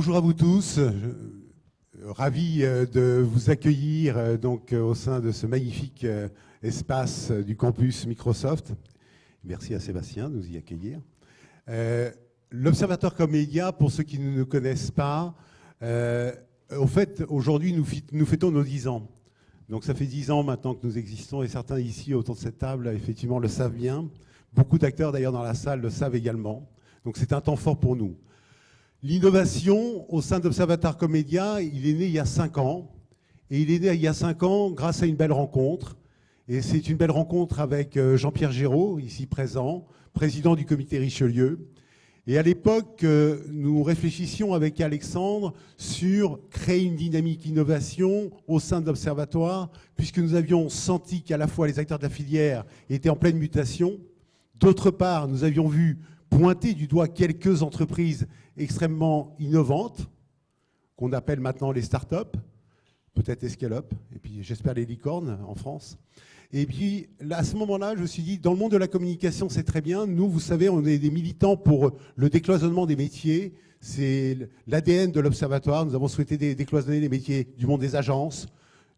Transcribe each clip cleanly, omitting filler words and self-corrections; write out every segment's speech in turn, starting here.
Bonjour à vous tous. Ravi de vous accueillir donc au sein de ce magnifique espace du campus Microsoft. Merci à Sébastien de nous y accueillir. L'Observatoire Comédia, pour ceux qui ne nous connaissent pas, au fait, aujourd'hui, nous fêtons nos 10 ans. Donc ça fait 10 ans maintenant que nous existons et certains ici autour de cette table, effectivement, le savent bien. Beaucoup d'acteurs d'ailleurs dans la salle le savent également. Donc c'est un temps fort pour nous. L'innovation au sein d'Observatoire Comédia, il est né il y a 5 ans. Et il est né il y a 5 ans grâce à une belle rencontre. Et c'est une belle rencontre avec Jean-Pierre Géraud, ici présent, président du comité Richelieu. Et à l'époque, nous réfléchissions avec Alexandre sur créer une dynamique innovation au sein de l'Observatoire, puisque nous avions senti qu'à la fois les acteurs de la filière étaient en pleine mutation. D'autre part, nous avions vu pointer du doigt quelques entreprises extrêmement innovantes, qu'on appelle maintenant les startups, peut-être les scale-up, et puis j'espère les licornes en France. Et puis là, à ce moment-là, je me suis dit, dans le monde de la communication, c'est très bien. Nous, vous savez, on est des militants pour le décloisonnement des métiers. C'est l'ADN de l'Observatoire. Nous avons souhaité décloisonner les métiers du monde des agences,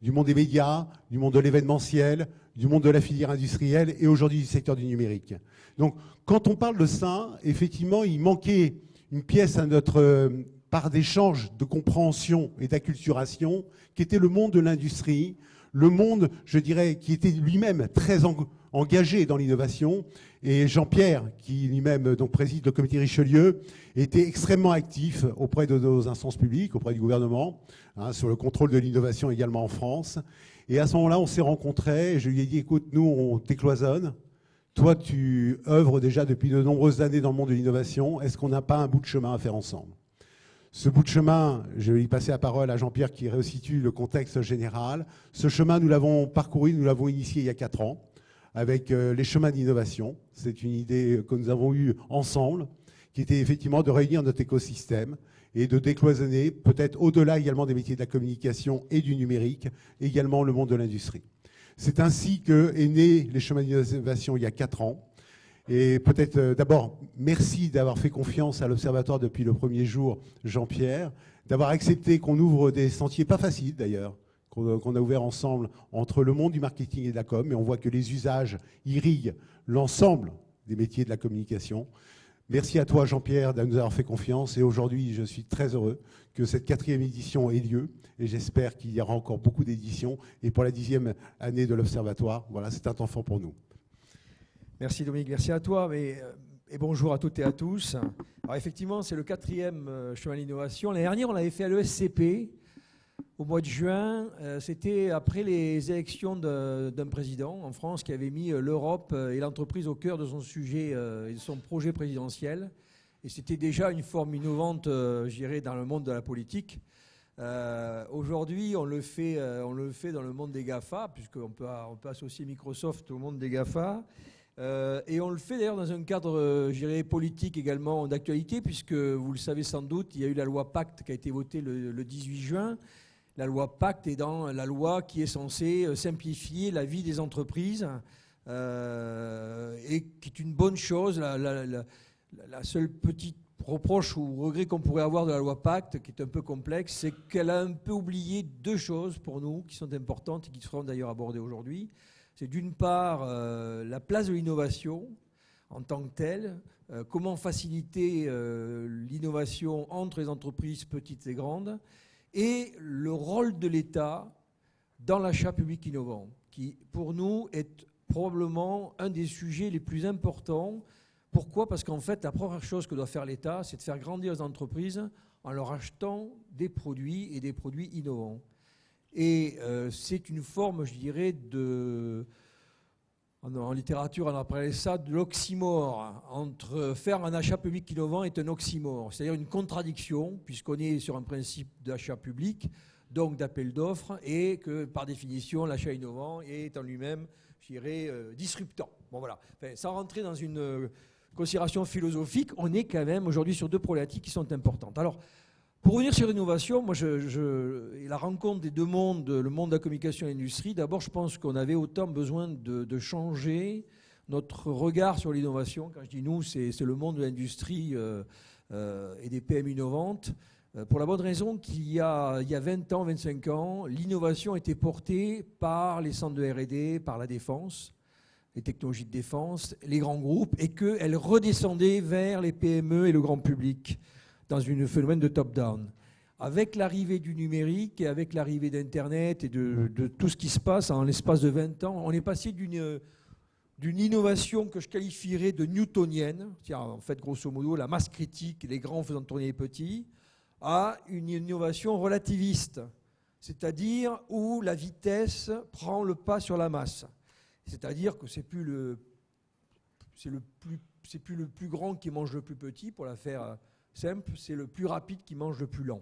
du monde des médias, du monde de l'événementiel, du monde de la filière industrielle et aujourd'hui du secteur du numérique. Donc, quand on parle de ça, effectivement, il manquait une pièce à notre part d'échange, de compréhension et d'acculturation, qui était le monde de l'industrie, le monde, je dirais, qui était lui-même très engagé dans l'innovation. Et Jean-Pierre, qui lui-même donc préside le comité Richelieu, était extrêmement actif auprès de nos instances publiques, auprès du gouvernement, sur le contrôle de l'innovation également en France. Et à ce moment-là, on s'est rencontrés et je lui ai dit, écoute, nous, on décloisonne. Toi, tu œuvres déjà depuis de nombreuses années dans le monde de l'innovation. Est-ce qu'on n'a pas un bout de chemin à faire ensemble ? Ce bout de chemin, je vais y passer la parole à Jean-Pierre qui resitue le contexte général. Ce chemin, nous l'avons parcouru, nous l'avons initié il y a 4 ans avec les chemins d'innovation. C'est une idée que nous avons eue ensemble, qui était effectivement de réunir notre écosystème et de décloisonner, peut-être au-delà également des métiers de la communication et du numérique, également le monde de l'industrie. C'est ainsi qu'est né les chemins d'innovation il y a 4 ans. Et peut-être d'abord, merci d'avoir fait confiance à l'Observatoire depuis le premier jour, Jean-Pierre, d'avoir accepté qu'on ouvre des sentiers pas faciles d'ailleurs, qu'on a ouverts ensemble entre le monde du marketing et de la com, et on voit que les usages irriguent l'ensemble des métiers de la communication. Merci à toi, Jean-Pierre, de nous avoir fait confiance. Et aujourd'hui, je suis très heureux que cette 4e édition ait lieu. Et j'espère qu'il y aura encore beaucoup d'éditions. Et pour la 10e année de l'Observatoire, voilà, c'est un temps fort pour nous. Merci Dominique, merci à toi. Et bonjour à toutes et à tous. Alors effectivement, c'est le 4e chemin d'innovation. L'année dernière, on l'avait fait à l'ESCP au mois de juin. C'était après les élections d'un président en France qui avait mis l'Europe et l'entreprise au cœur de son sujet et de son projet présidentiel. Et c'était déjà une forme innovante, je dirais, dans le monde de la politique. Aujourd'hui, on le fait dans le monde des GAFA, puisqu'on peut associer Microsoft au monde des GAFA. Et on le fait d'ailleurs dans un cadre, je dirais, politique également d'actualité, puisque vous le savez sans doute, il y a eu la loi Pacte qui a été votée le 18 juin. La loi Pacte est dans la loi qui est censée simplifier la vie des entreprises et qui est une bonne chose. La seule petite reproche ou regret qu'on pourrait avoir de la loi Pacte, qui est un peu complexe, c'est qu'elle a un peu oublié 2 choses pour nous qui sont importantes et qui seront d'ailleurs abordées aujourd'hui. C'est d'une part la place de l'innovation en tant que telle, comment faciliter l'innovation entre les entreprises petites et grandes, et le rôle de l'État dans l'achat public innovant, qui pour nous est probablement un des sujets les plus importants. Pourquoi ? Parce qu'en fait, la première chose que doit faire l'État, c'est de faire grandir les entreprises en leur achetant des produits et des produits innovants. Et c'est une forme, je dirais, en littérature, on appelle ça de l'oxymore. Entre faire un achat public innovant est un oxymore, c'est-à-dire une contradiction, puisqu'on est sur un principe d'achat public, donc d'appel d'offres, et que par définition, l'achat innovant est en lui-même, je dirais, disruptant. Bon, voilà. Enfin, sans rentrer dans une considération philosophique, on est quand même aujourd'hui sur 2 problématiques qui sont importantes. Alors, pour revenir sur l'innovation, moi, la rencontre des 2 mondes, le monde de la communication et l'industrie, d'abord, je pense qu'on avait autant besoin de changer notre regard sur l'innovation. Quand je dis nous, c'est le monde de l'industrie et des PME innovantes. Pour la bonne raison qu'il y a 20 ans, 25 ans, l'innovation était portée par les centres de R&D, par la défense, les technologies de défense, les grands groupes, et qu'elle redescendait vers les PME et le grand public dans un phénomène de top-down. Avec l'arrivée du numérique et avec l'arrivée d'Internet et de tout ce qui se passe en l'espace de 20 ans, on est passé d'une innovation que je qualifierais de newtonienne, en fait, grosso modo, la masse critique, les grands faisant tourner les petits, à une innovation relativiste, c'est-à-dire où la vitesse prend le pas sur la masse. C'est-à-dire que c'est plus le plus grand qui mange le plus petit, pour la faire simple, c'est le plus rapide qui mange le plus lent.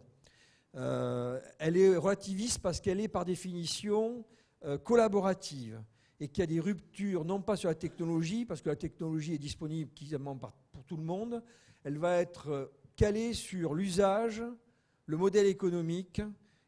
Elle est relativiste parce qu'elle est par définition collaborative et qu'il y a des ruptures, non pas sur la technologie, parce que la technologie est disponible quasiment pour tout le monde, elle va être calée sur l'usage, le modèle économique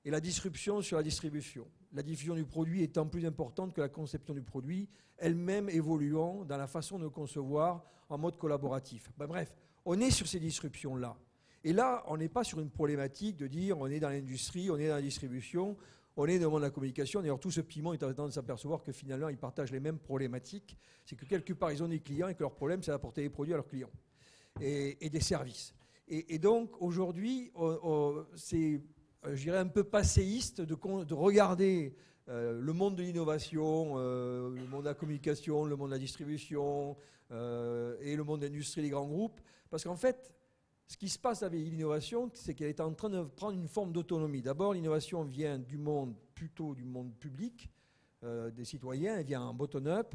et la disruption sur la distribution. La diffusion du produit étant plus importante que la conception du produit, elle-même évoluant dans la façon de concevoir en mode collaboratif. Bref, on est sur ces disruptions-là. Et là, on n'est pas sur une problématique de dire on est dans l'industrie, on est dans la distribution, on est dans le monde de la communication. D'ailleurs, tout ce piment est en train de s'apercevoir que finalement, ils partagent les mêmes problématiques. C'est que quelque part, ils ont des clients et que leur problème, c'est d'apporter des produits à leurs clients et des services. Et donc, aujourd'hui, c'est, je dirais, un peu passéiste de regarder le monde de l'innovation, le monde de la communication, le monde de la distribution et le monde de l'industrie des grands groupes. Parce qu'en fait, ce qui se passe avec l'innovation, c'est qu'elle est en train de prendre une forme d'autonomie. D'abord, l'innovation vient plutôt du monde public, des citoyens, elle vient en bottom-up.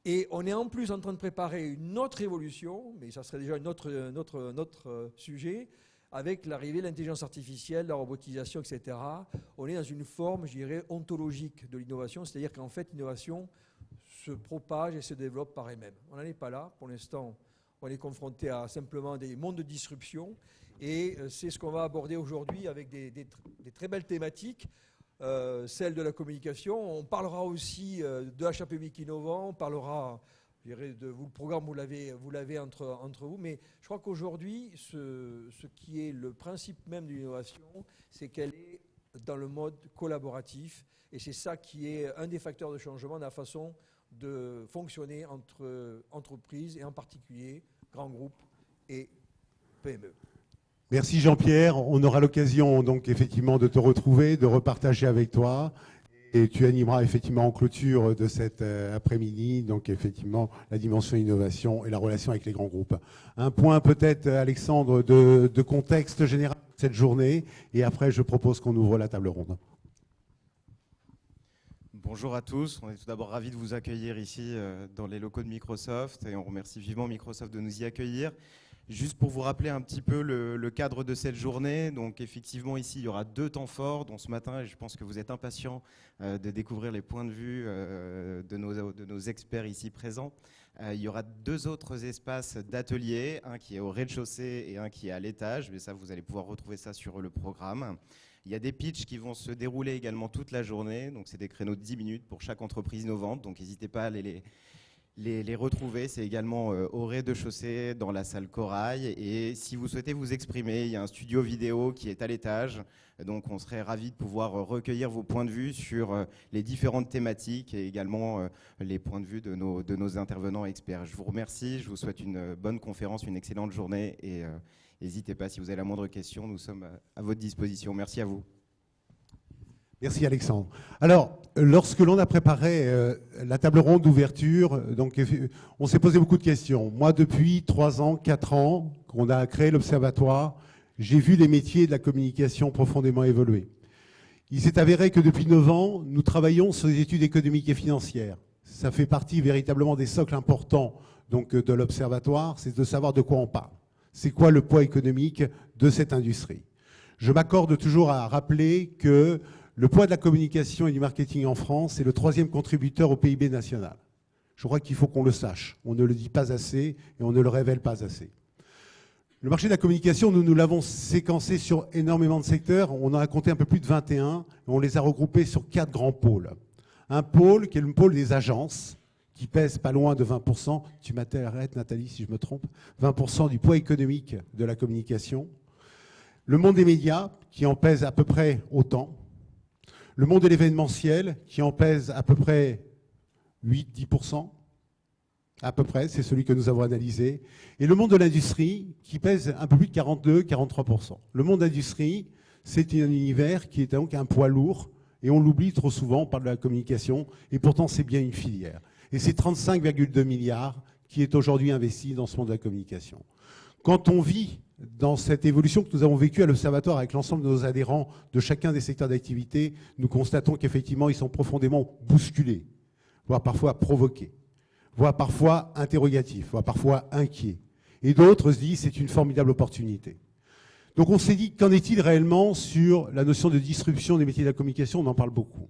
Et on est en plus en train de préparer une autre évolution, mais ça serait déjà un autre sujet, avec l'arrivée de l'intelligence artificielle, la robotisation, etc. On est dans une forme, je dirais, ontologique de l'innovation, c'est-à-dire qu'en fait, l'innovation se propage et se développe par elle-même. On n'en est pas là. Pour l'instant, on est confronté à simplement des mondes de disruption. Et c'est ce qu'on va aborder aujourd'hui avec des très belles thématiques. Celle de la communication. On parlera aussi de achat public innovant, on parlera, je dirais, de vous, le programme, vous l'avez entre vous, mais je crois qu'aujourd'hui, ce qui est le principe même de l'innovation, c'est qu'elle est dans le mode collaboratif, et c'est ça qui est un des facteurs de changement dans la façon de fonctionner entre entreprises, et en particulier grands groupes et PME. Merci Jean-Pierre. On aura l'occasion donc effectivement de te retrouver, de repartager avec toi. Et tu animeras effectivement en clôture de cet après-midi, donc effectivement la dimension innovation et la relation avec les grands groupes. Un point peut-être, Alexandre, de contexte général de cette journée. Et après, je propose qu'on ouvre la table ronde. Bonjour à tous. On est tout d'abord ravis de vous accueillir ici dans les locaux de Microsoft. Et on remercie vivement Microsoft de nous y accueillir. Juste pour vous rappeler un petit peu le cadre de cette journée, donc effectivement ici il y aura 2 temps forts, dont ce matin, et je pense que vous êtes impatients de découvrir les points de vue de nos experts ici présents. Il y aura 2 autres espaces d'ateliers, un qui est au rez-de-chaussée et un qui est à l'étage, mais ça vous allez pouvoir retrouver ça sur le programme. Il y a des pitchs qui vont se dérouler également toute la journée, donc c'est des créneaux de 10 minutes pour chaque entreprise innovante, donc n'hésitez pas à aller les retrouver. C'est également au rez-de-chaussée dans la salle Corail. Et si vous souhaitez vous exprimer, il y a un studio vidéo qui est à l'étage. Donc on serait ravis de pouvoir recueillir vos points de vue sur les différentes thématiques et également les points de vue de nos intervenants experts. Je vous remercie, je vous souhaite une bonne conférence, une excellente journée et n'hésitez pas si vous avez la moindre question, nous sommes à votre disposition. Merci à vous. Merci Alexandre. Alors, lorsque l'on a préparé la table ronde d'ouverture, donc on s'est posé beaucoup de questions. Moi, depuis 3 ans, 4 ans qu'on a créé l'Observatoire, j'ai vu les métiers de la communication profondément évoluer. Il s'est avéré que depuis 9 ans, nous travaillons sur les études économiques et financières. Ça fait partie véritablement des socles importants donc, de l'Observatoire, c'est de savoir de quoi on parle. C'est quoi le poids économique de cette industrie? Je m'accorde toujours à rappeler que le poids de la communication et du marketing en France est le 3e contributeur au PIB national. Je crois qu'il faut qu'on le sache. On ne le dit pas assez et on ne le révèle pas assez. Le marché de la communication, nous l'avons séquencé sur énormément de secteurs. On en a compté un peu plus de 21 et on les a regroupés sur 4 grands pôles. Un pôle qui est le pôle des agences, qui pèse pas loin de 20%. Tu m'arrêtes, Nathalie, si je me trompe. 20% du poids économique de la communication. Le monde des médias, qui en pèse à peu près autant. Le monde de l'événementiel, qui en pèse à peu près 8-10%. À peu près, c'est celui que nous avons analysé. Et le monde de l'industrie, qui pèse un peu plus de 42-43%. Le monde d'industrie, c'est un univers qui est donc un poids lourd, et on l'oublie trop souvent, on parle de la communication, et pourtant c'est bien une filière. Et c'est 35,2 milliards qui est aujourd'hui investi dans ce monde de la communication. Quand on vit dans cette évolution que nous avons vécue à l'Observatoire avec l'ensemble de nos adhérents de chacun des secteurs d'activité, nous constatons qu'effectivement, ils sont profondément bousculés, voire parfois provoqués, voire parfois interrogatifs, voire parfois inquiets. Et d'autres se disent c'est une formidable opportunité. Donc on s'est dit, qu'en est-il réellement sur la notion de disruption des métiers de la communication? On en parle beaucoup.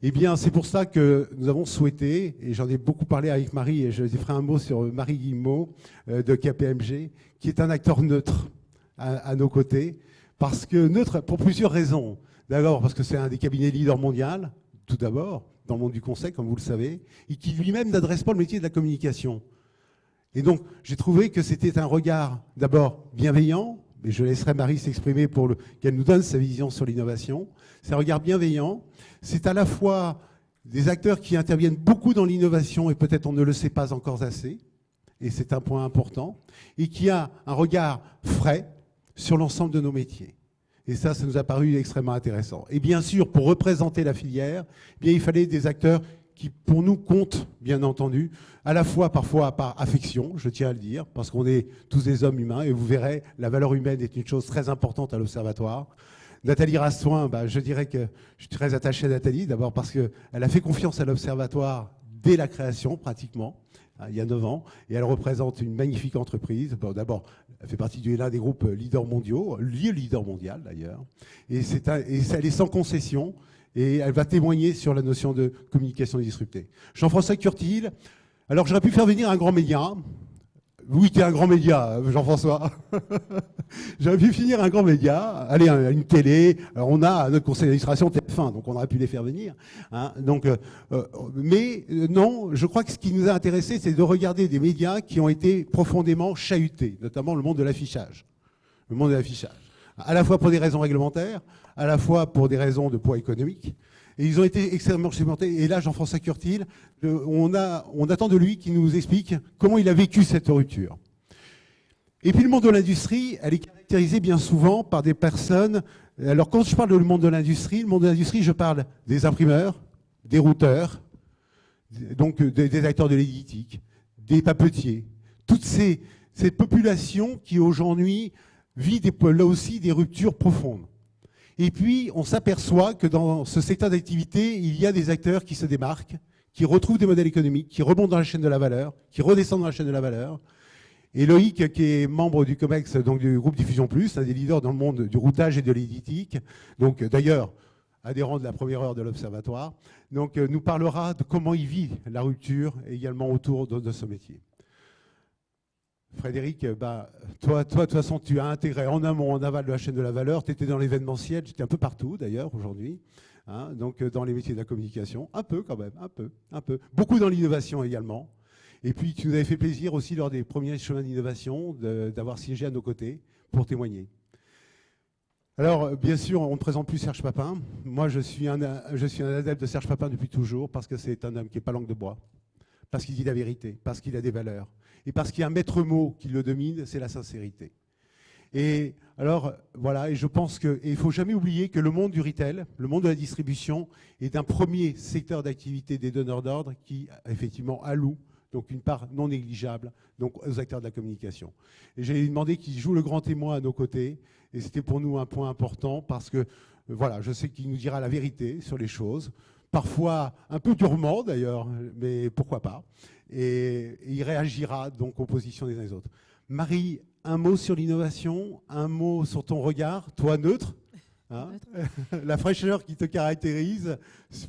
Eh bien, c'est pour ça que nous avons souhaité, et j'en ai beaucoup parlé avec Marie, et je ferai un mot sur Marie Guillemot de KPMG, qui est un acteur neutre à nos côtés, parce que neutre pour plusieurs raisons. D'abord, parce que c'est un des cabinets leaders mondial, tout d'abord, dans le monde du conseil, comme vous le savez, et qui lui-même n'adresse pas le métier de la communication. Et donc, j'ai trouvé que c'était un regard, d'abord, bienveillant, et je laisserai Marie s'exprimer pour qu'elle nous donne sa vision sur l'innovation. C'est un regard bienveillant. C'est à la fois des acteurs qui interviennent beaucoup dans l'innovation, et peut-être on ne le sait pas encore assez, et c'est un point important, et qui a un regard frais sur l'ensemble de nos métiers. Et ça nous a paru extrêmement intéressant. Et bien sûr, pour représenter la filière, eh bien, il fallait des acteurs qui, pour nous, comptent, bien entendu, à la fois parfois par affection, je tiens à le dire, parce qu'on est tous des hommes humains, et vous verrez, la valeur humaine est une chose très importante à l'Observatoire. Nathalie Rastoin, je dirais que je suis très attaché à Nathalie, d'abord parce qu'elle a fait confiance à l'Observatoire dès la création, pratiquement, il y a 9 ans, et elle représente une magnifique entreprise. Bon, d'abord, elle fait partie de l'un des groupes leaders mondiaux, lié leader mondial d'ailleurs, et elle est sans concession, et elle va témoigner sur la notion de communication disruptée. Jean-François Curtil, alors j'aurais pu faire venir un grand média. Oui, tu es un grand média, Jean-François. J'aurais pu finir un grand média, aller à une télé. Alors on a notre conseil d'administration TF1, donc on aurait pu les faire venir. Hein, mais non, je crois que ce qui nous a intéressés, c'est de regarder des médias qui ont été profondément chahutés, notamment le monde de l'affichage. Le monde de l'affichage. À la fois pour des raisons réglementaires, à la fois pour des raisons de poids économique. Et ils ont été extrêmement segmentés. Et là, Jean-François Curtil, on attend de lui qu'il nous explique comment il a vécu cette rupture. Et puis le monde de l'industrie, elle est caractérisée bien souvent par des personnes. Alors quand je parle du monde de l'industrie, je parle des imprimeurs, des routeurs, donc des acteurs de l'éditique, des papetiers, toute cette population qui aujourd'hui vit là aussi des ruptures profondes. Et puis, on s'aperçoit que dans ce secteur d'activité, il y a des acteurs qui se démarquent, qui retrouvent des modèles économiques, qui remontent dans la chaîne de la valeur, qui redescendent dans la chaîne de la valeur. Et Loïc, qui est membre du COMEX, donc du groupe Diffusion Plus, un des leaders dans le monde du routage et de l'éditique, donc d'ailleurs adhérent de la première heure de l'Observatoire, donc nous parlera de comment il vit la rupture également autour de ce métier. Frédéric, toi, de toute façon, tu as intégré en amont, en aval de la chaîne de la valeur. Tu étais dans l'événementiel, tu étais un peu partout d'ailleurs aujourd'hui, hein, donc dans les métiers de la communication, un peu quand même, un peu. Beaucoup dans l'innovation également. Et puis tu nous avais fait plaisir aussi lors des premiers chemins d'innovation d'avoir siégé à nos côtés pour témoigner. Alors, bien sûr, on ne présente plus Serge Papin. Moi, je suis un adepte de Serge Papin depuis toujours parce que c'est un homme qui n'est pas langue de bois, parce qu'il dit la vérité, parce qu'il a des valeurs. Et parce qu'il y a un maître mot qui le domine, c'est la sincérité. Et alors, voilà, et je pense qu'il ne faut jamais oublier que le monde du retail, le monde de la distribution, est un premier secteur d'activité des donneurs d'ordre qui, effectivement, alloue donc une part non négligeable donc, aux acteurs de la communication. Et j'ai demandé qu'ils jouent le grand témoin à nos côtés, et c'était pour nous un point important parce que, voilà, je sais qu'il nous dira la vérité sur les choses, parfois un peu durement d'ailleurs, mais pourquoi pas. Et il réagira donc aux positions des uns et des autres. Marie, un mot sur l'innovation, un mot sur ton regard, toi neutre, hein, la fraîcheur qui te caractérise,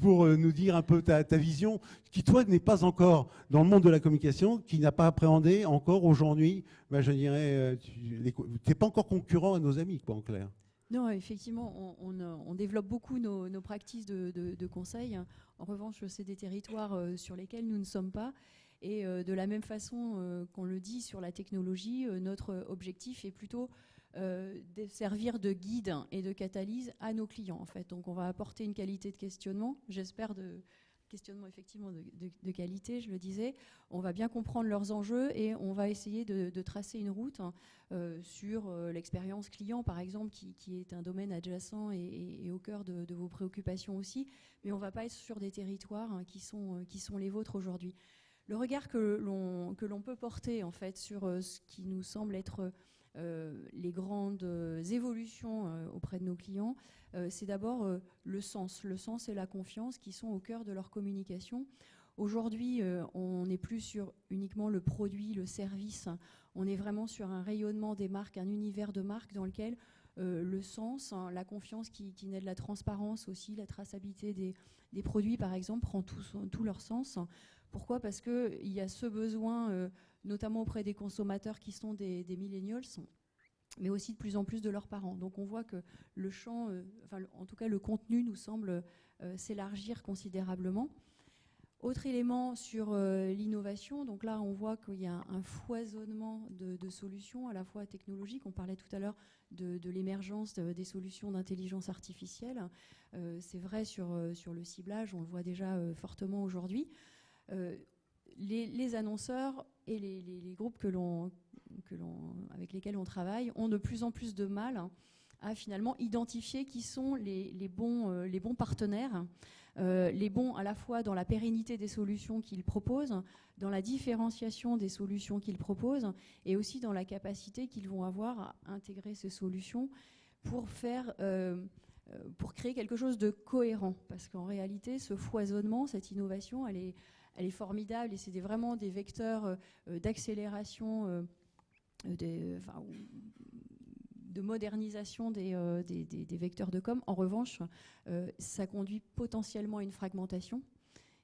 pour nous dire un peu ta vision, qui toi n'est pas encore dans le monde de la communication, qui n'a pas appréhendé encore aujourd'hui, je dirais, tu n'es pas encore concurrent à nos amis, quoi, en clair. Non, effectivement, on développe beaucoup nos pratiques de conseil. En revanche, c'est des territoires sur lesquels nous ne sommes pas. Et de la même façon qu'on le dit sur la technologie, notre objectif est plutôt servir de guide et de catalyse à nos clients, en fait. Donc, on va apporter une qualité de questionnement, j'espère, questionnement effectivement de qualité, je le disais. On va bien comprendre leurs enjeux et on va essayer de tracer une route sur l'expérience client, par exemple, qui est un domaine adjacent et au cœur de vos préoccupations aussi. Mais on ne va pas être sur des territoires qui sont les vôtres aujourd'hui. Le regard que l'on peut porter, en fait, sur ce qui nous semble être les grandes évolutions auprès de nos clients, c'est d'abord le sens et la confiance qui sont au cœur de leur communication. Aujourd'hui, on n'est plus sur uniquement le produit, le service, on est vraiment sur un rayonnement des marques, un univers de marques dans lequel le sens, la confiance qui naît de la transparence aussi, la traçabilité des produits par exemple, prend tout leur sens. Pourquoi ? Parce qu'il y a ce besoin, notamment auprès des consommateurs qui sont des millennials, mais aussi de plus en plus de leurs parents. Donc on voit que le champ, en tout cas le contenu nous semble s'élargir considérablement. Autre élément sur l'innovation, donc là on voit qu'il y a un foisonnement de solutions à la fois technologiques. On parlait tout à l'heure de l'émergence des solutions d'intelligence artificielle. C'est vrai sur le ciblage, on le voit déjà fortement aujourd'hui. Les annonceurs et les groupes avec lesquels on travaille ont de plus en plus de mal à finalement identifier qui sont les bons partenaires, les bons à la fois dans la pérennité des solutions qu'ils proposent, dans la différenciation des solutions qu'ils proposent et aussi dans la capacité qu'ils vont avoir à intégrer ces solutions pour créer quelque chose de cohérent. Parce qu'en réalité, ce foisonnement, cette innovation, elle est formidable et c'est vraiment des vecteurs d'accélération, de modernisation des vecteurs de com. En revanche, ça conduit potentiellement à une fragmentation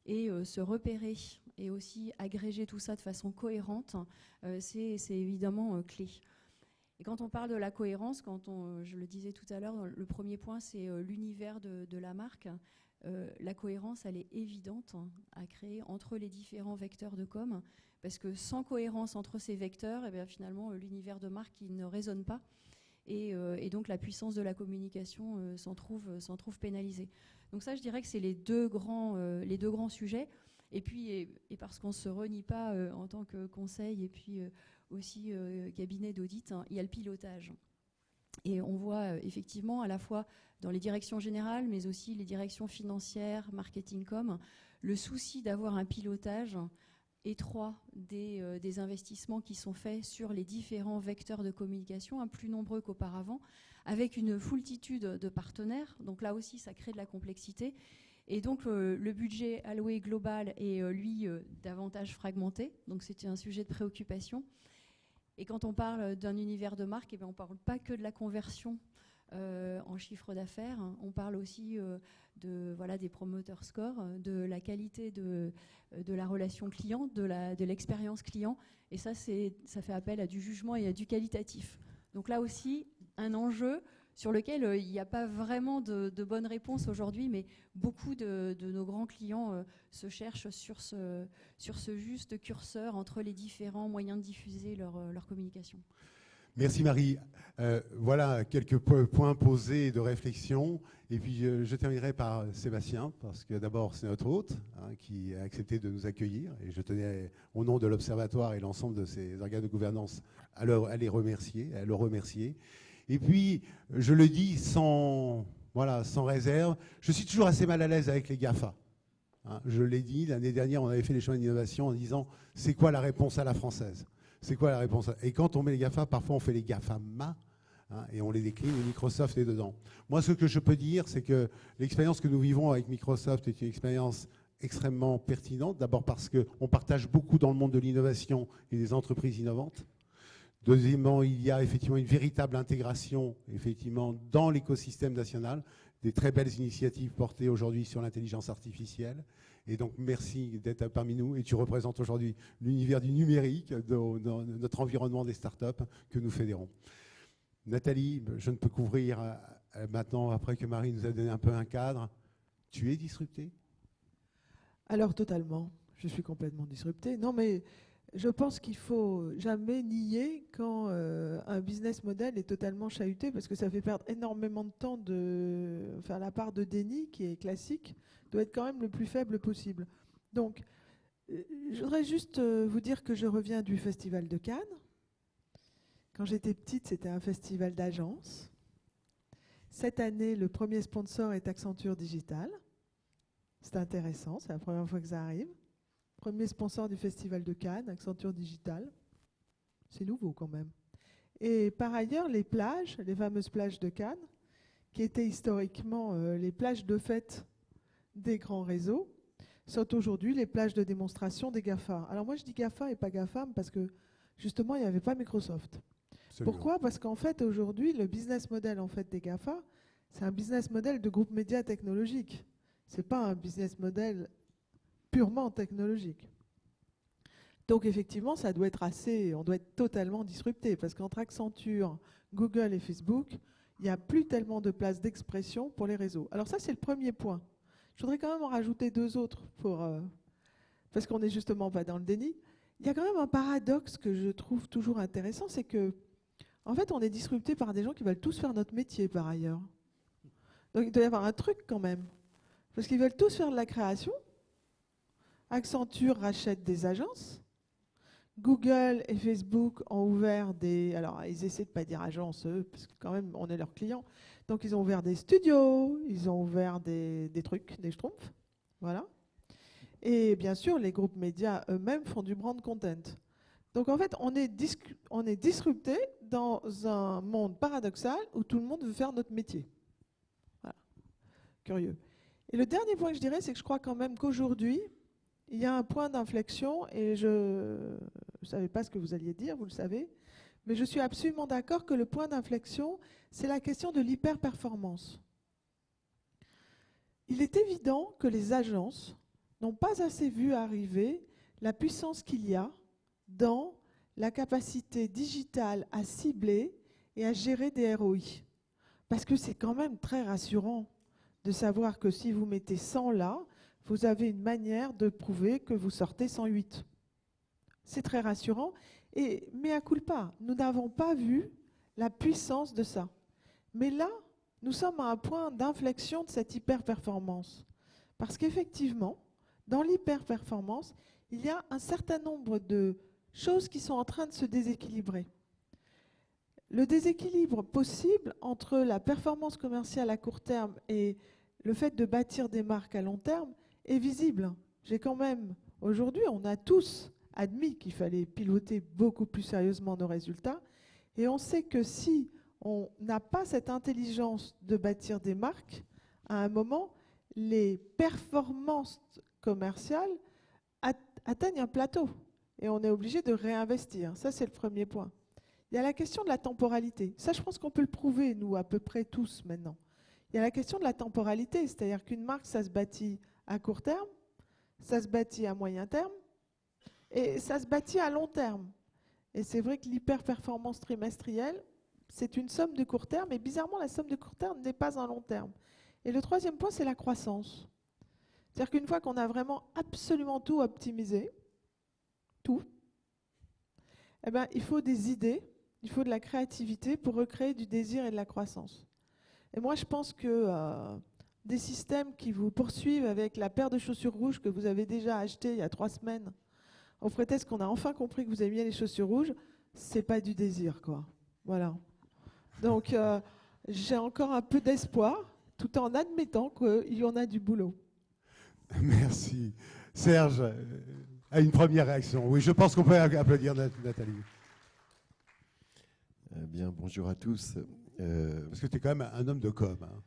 et se repérer et aussi agréger tout ça de façon cohérente, c'est évidemment clé. Et quand on parle de la cohérence, je le disais tout à l'heure, le premier point, c'est l'univers de la marque. La cohérence, elle est évidente à créer entre les différents vecteurs de com, parce que sans cohérence entre ces vecteurs, eh bien, finalement, l'univers de marque il ne résonne pas, et donc la puissance de la communication s'en trouve pénalisée. Donc ça, je dirais que c'est les deux grands sujets. Et puis, et parce qu'on ne se renie pas en tant que conseil et puis aussi cabinet d'audit, il y a le pilotage. Et on voit effectivement à la fois dans les directions générales, mais aussi les directions financières, marketing com, le souci d'avoir un pilotage étroit des investissements qui sont faits sur les différents vecteurs de communication, plus nombreux qu'auparavant, avec une foultitude de partenaires. Donc là aussi, ça crée de la complexité. Et donc le budget alloué global est, lui, davantage fragmenté. Donc c'était un sujet de préoccupation. Et quand on parle d'un univers de marque, eh bien, on ne parle pas que de la conversion en chiffre d'affaires. On parle aussi des promoteurs scores, de la qualité de la relation client, de l'expérience client. Et ça fait appel à du jugement et à du qualitatif. Donc là aussi, un enjeu sur lequel il n'y a pas vraiment de bonne réponse aujourd'hui, mais beaucoup de nos grands clients se cherchent sur ce juste curseur entre les différents moyens de diffuser leur communication. Merci Marie. Voilà quelques points posés de réflexion. Et puis je terminerai par Sébastien, parce que d'abord c'est notre hôte qui a accepté de nous accueillir. Et je tenais, au nom de l'Observatoire et l'ensemble de ses organes de gouvernance, à le remercier. Et puis, je le dis sans réserve, je suis toujours assez mal à l'aise avec les GAFA. Je l'ai dit, l'année dernière, on avait fait les chemins d'innovation en disant « c'est quoi la réponse à la française ?» C'est quoi la réponse ? Et quand on met les GAFA, parfois on fait les GAFAMA, et on les décline, et Microsoft est dedans. Moi, ce que je peux dire, c'est que l'expérience que nous vivons avec Microsoft est une expérience extrêmement pertinente. D'abord parce qu'on partage beaucoup dans le monde de l'innovation et des entreprises innovantes. Deuxièmement, il y a effectivement une véritable intégration dans l'écosystème national, des très belles initiatives portées aujourd'hui sur l'intelligence artificielle. Et donc, merci d'être parmi nous. Et tu représentes aujourd'hui l'univers du numérique dans notre environnement des startups que nous fédérons. Nathalie, je ne peux couvrir maintenant, après que Marie nous a donné un peu un cadre. Tu es disruptée ? Alors, totalement. Je suis complètement disruptée. Non, mais Je pense qu'il faut jamais nier quand un business model est totalement chahuté, parce que ça fait perdre énormément de temps enfin, la part de déni qui est classique doit être quand même le plus faible possible. Donc, je voudrais juste vous dire que je reviens du Festival de Cannes. Quand j'étais petite, c'était un festival d'agence. Cette année, le premier sponsor est Accenture Digital. C'est intéressant, c'est la première fois que ça arrive. Premier sponsor du Festival de Cannes, Accenture Digital. C'est nouveau quand même. Et par ailleurs, les plages, les fameuses plages de Cannes, qui étaient historiquement les plages de fête des grands réseaux, sont aujourd'hui les plages de démonstration des GAFA. Alors moi je dis GAFA et pas GAFAM parce que justement il n'y avait pas Microsoft. Absolument. Pourquoi ? Parce qu'en fait aujourd'hui le business model en fait des GAFA, c'est un business model de groupe média technologique. C'est pas un business model purement technologique. Donc effectivement, ça doit être on doit être totalement disrupté, parce qu'entre Accenture, Google et Facebook, il n'y a plus tellement de place d'expression pour les réseaux. Alors ça, c'est le premier point. Je voudrais quand même en rajouter deux autres, parce qu'on n'est justement pas dans le déni. Il y a quand même un paradoxe que je trouve toujours intéressant, c'est que, en fait, on est disrupté par des gens qui veulent tous faire notre métier, par ailleurs. Donc il doit y avoir un truc quand même, parce qu'ils veulent tous faire de la création. Accenture rachète des agences. Google et Facebook ont ouvert des... Alors, ils essaient de ne pas dire agences, eux, parce que quand même, on est leurs clients. Donc, ils ont ouvert des studios, ils ont ouvert des trucs, des schtroumpfs. Voilà. Et bien sûr, les groupes médias eux-mêmes font du brand content. Donc, en fait, on est disrupté dans un monde paradoxal où tout le monde veut faire notre métier. Voilà. Curieux. Et le dernier point que je dirais, c'est que je crois quand même qu'aujourd'hui, il y a un point d'inflexion, et je ne savais pas ce que vous alliez dire, vous le savez, mais je suis absolument d'accord que le point d'inflexion, c'est la question de l'hyper-performance. Il est évident que les agences n'ont pas assez vu arriver la puissance qu'il y a dans la capacité digitale à cibler et à gérer des ROI. Parce que c'est quand même très rassurant de savoir que si vous mettez 100 là, vous avez une manière de prouver que vous sortez 108. C'est très rassurant. Et mea culpa, nous n'avons pas vu la puissance de ça. Mais là, nous sommes à un point d'inflexion de cette hyper-performance. Parce qu'effectivement, dans l'hyper-performance, il y a un certain nombre de choses qui sont en train de se déséquilibrer. Le déséquilibre possible entre la performance commerciale à court terme et le fait de bâtir des marques à long terme est visible. J'ai quand même, aujourd'hui, on a tous admis qu'il fallait piloter beaucoup plus sérieusement nos résultats. Et on sait que si on n'a pas cette intelligence de bâtir des marques, à un moment, les performances commerciales atteignent un plateau. Et on est obligé de réinvestir. Ça, c'est le premier point. Il y a la question de la temporalité. Ça, je pense qu'on peut le prouver, nous, à peu près tous maintenant. Il y a la question de la temporalité, c'est-à-dire qu'une marque, ça se bâtit à court terme, ça se bâtit à moyen terme, et ça se bâtit à long terme. Et c'est vrai que l'hyper-performance trimestrielle, c'est une somme de court terme, et bizarrement, la somme de court terme n'est pas un long terme. Et le troisième point, c'est la croissance. C'est-à-dire qu'une fois qu'on a vraiment absolument tout optimisé, tout, eh ben, il faut des idées, il faut de la créativité pour recréer du désir et de la croissance. Et moi, je pense que des systèmes qui vous poursuivent avec la paire de chaussures rouges que vous avez déjà achetée il y a 3 semaines, au prétexte qu'on a enfin compris que vous aimiez les chaussures rouges, c'est pas du désir, quoi. Voilà. Donc, j'ai encore un peu d'espoir, tout en admettant qu'il y en a du boulot. Merci. Serge a une première réaction. Oui, je pense qu'on peut applaudir Nathalie. Bien, bonjour à tous. Parce que tu es quand même un homme de com. Hein.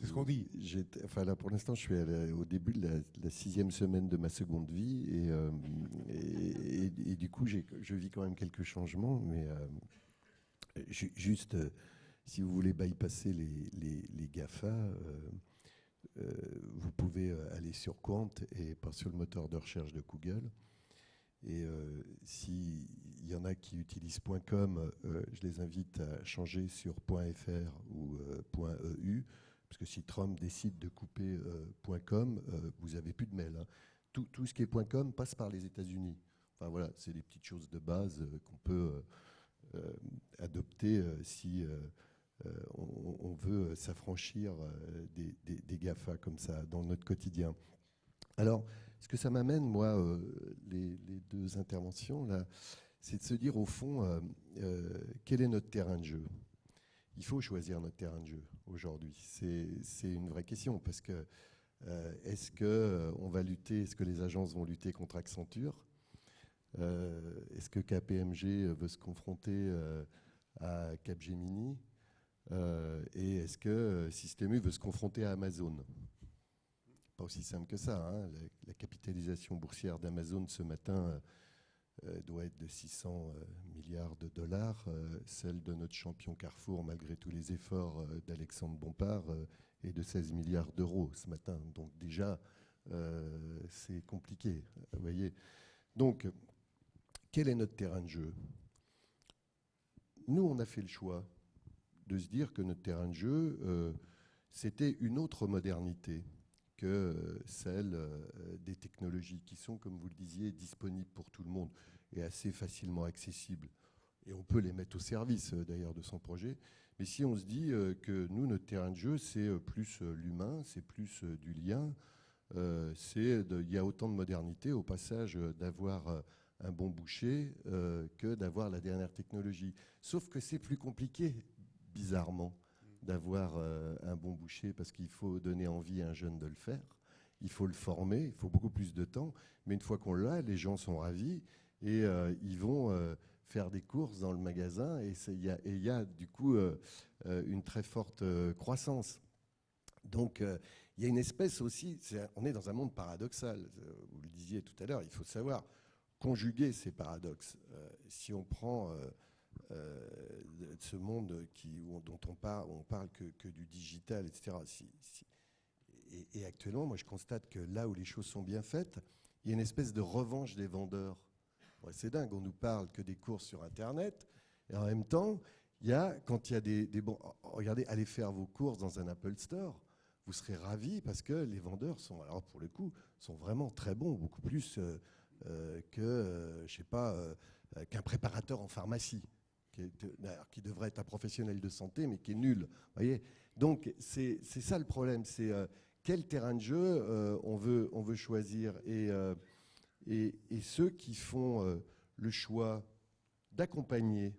C'est ce qu'on dit. Là, pour l'instant, je suis au début de la 6e semaine de ma seconde vie et du coup, je vis quand même quelques changements. Mais juste, si vous voulez bypasser les GAFA, vous pouvez aller sur Quant et pas sur le moteur de recherche de Google. Et s'il y en a qui utilisent .com, je les invite à changer sur .fr ou .eu, parce que si Trump décide de couper .com, vous n'avez plus de mail. Hein. tout ce qui est .com passe par les États-Unis. Enfin voilà, c'est des petites choses de base qu'on peut adopter si on veut s'affranchir des GAFA comme ça dans notre quotidien. Alors, ce que ça m'amène, moi, les deux interventions, là, c'est de se dire, au fond, quel est notre terrain de jeu ? Il faut choisir notre terrain de jeu aujourd'hui. C'est une vraie question, parce que est-ce qu'on va lutter, est-ce que les agences vont lutter contre Accenture ? Est-ce que KPMG veut se confronter à Capgemini ? Et est-ce que Système U veut se confronter à Amazon ? Pas aussi simple que ça. Hein. La capitalisation boursière d'Amazon ce matin doit être de 600 milliards de dollars. Celle de notre champion Carrefour, malgré tous les efforts d'Alexandre Bompard, est de 16 milliards d'euros ce matin. Donc déjà, c'est compliqué. Vous voyez. Donc, quel est notre terrain de jeu ? Nous, on a fait le choix de se dire que notre terrain de jeu, c'était une autre modernité que celle des technologies qui sont, comme vous le disiez, disponibles pour tout le monde et assez facilement accessibles. Et on peut les mettre au service, d'ailleurs, de son projet. Mais si on se dit que nous, notre terrain de jeu, c'est plus l'humain, c'est plus du lien, il y a autant de modernité au passage d'avoir un bon boucher que d'avoir la dernière technologie. Sauf que c'est plus compliqué, bizarrement, d'avoir un bon boucher parce qu'il faut donner envie à un jeune de le faire. Il faut le former, il faut beaucoup plus de temps. Mais une fois qu'on l'a, les gens sont ravis et ils vont faire des courses dans le magasin et il y a du coup une très forte croissance. Donc il y a une espèce aussi, on est dans un monde paradoxal. Vous le disiez tout à l'heure, il faut savoir conjuguer ces paradoxes. Si on prend ce monde dont on parle que du digital, etc. Et actuellement, moi, je constate que là où les choses sont bien faites, il y a une espèce de revanche des vendeurs. Ouais, c'est dingue, on nous parle que des courses sur Internet, et en même temps, quand il y a des bons... Regardez, allez faire vos courses dans un Apple Store, vous serez ravis parce que les vendeurs sont, alors pour le coup, sont vraiment très bons, beaucoup plus que, je sais pas, qu'un préparateur en pharmacie. Qui devrait être un professionnel de santé, mais qui est nul. Voyez. Donc, c'est ça le problème. C'est quel terrain de jeu on veut choisir. Et ceux qui font le choix d'accompagner,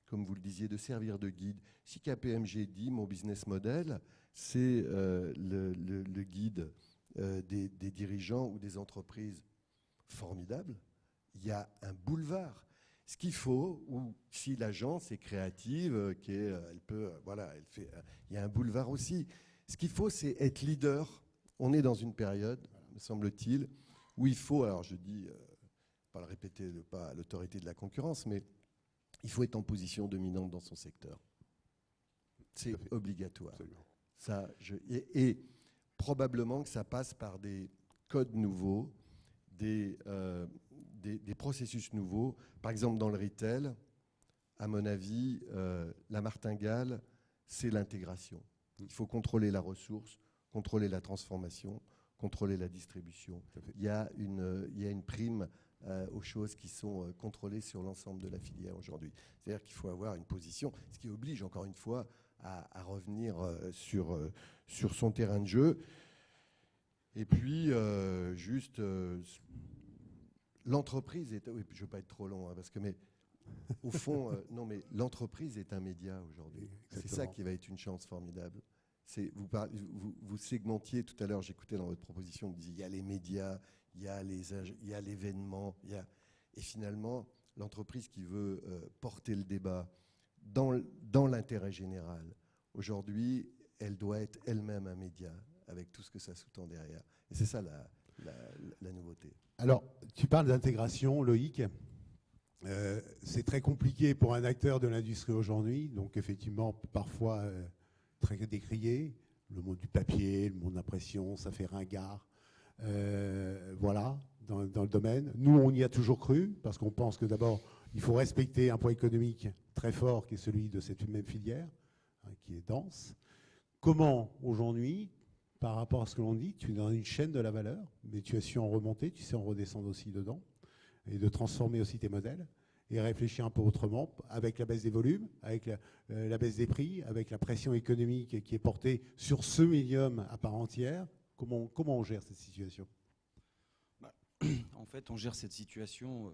comme vous le disiez, de servir de guide. Si KPMG dit, mon business model, c'est le guide des dirigeants ou des entreprises formidables, il y a un boulevard. Ce qu'il faut, ou si l'agence est créative, il y a un boulevard aussi. Ce qu'il faut, c'est être leader. On est dans une période, me semble-t-il, où il faut, alors je dis, pas le répéter, pas l'autorité de la concurrence, mais il faut être en position dominante dans son secteur. C'est obligatoire. Et probablement que ça passe par des codes nouveaux, des processus nouveaux. Par exemple, dans le retail, à mon avis, la martingale, c'est l'intégration. Il faut contrôler la ressource, contrôler la transformation, contrôler la distribution. Il y a une prime aux choses qui sont contrôlées sur l'ensemble de la filière aujourd'hui. C'est-à-dire qu'il faut avoir une position, ce qui oblige, encore une fois, à revenir sur son terrain de jeu. Et puis, l'entreprise est... Oui, je ne veux pas être trop long, hein, mais au fond, non, mais l'entreprise est un média aujourd'hui. C'est ça qui va être une chance formidable. Vous segmentiez tout à l'heure, j'écoutais dans votre proposition, vous disiez il y a les médias, il y a l'événement, et finalement, l'entreprise qui veut porter le débat dans l'intérêt général, aujourd'hui, elle doit être elle-même un média, avec tout ce que ça sous-tend derrière. Et c'est ça la nouveauté. Alors, tu parles d'intégration, Loïc. C'est très compliqué pour un acteur de l'industrie aujourd'hui, donc effectivement, parfois très décrié. Le mot du papier, le mot d'impression, ça fait ringard. Voilà, dans le domaine. Nous, on y a toujours cru, parce qu'on pense que d'abord, il faut respecter un poids économique très fort, qui est celui de cette même filière, hein, qui est dense. Comment, aujourd'hui, par rapport à ce que l'on dit. Tu es dans une chaîne de la valeur, mais tu as su en remonter, tu sais en redescendre aussi dedans, et de transformer aussi tes modèles, et réfléchir un peu autrement, avec la baisse des volumes, avec la baisse des prix, avec la pression économique qui est portée sur ce médium à part entière. Comment on gère cette situation ? En fait, on gère cette situation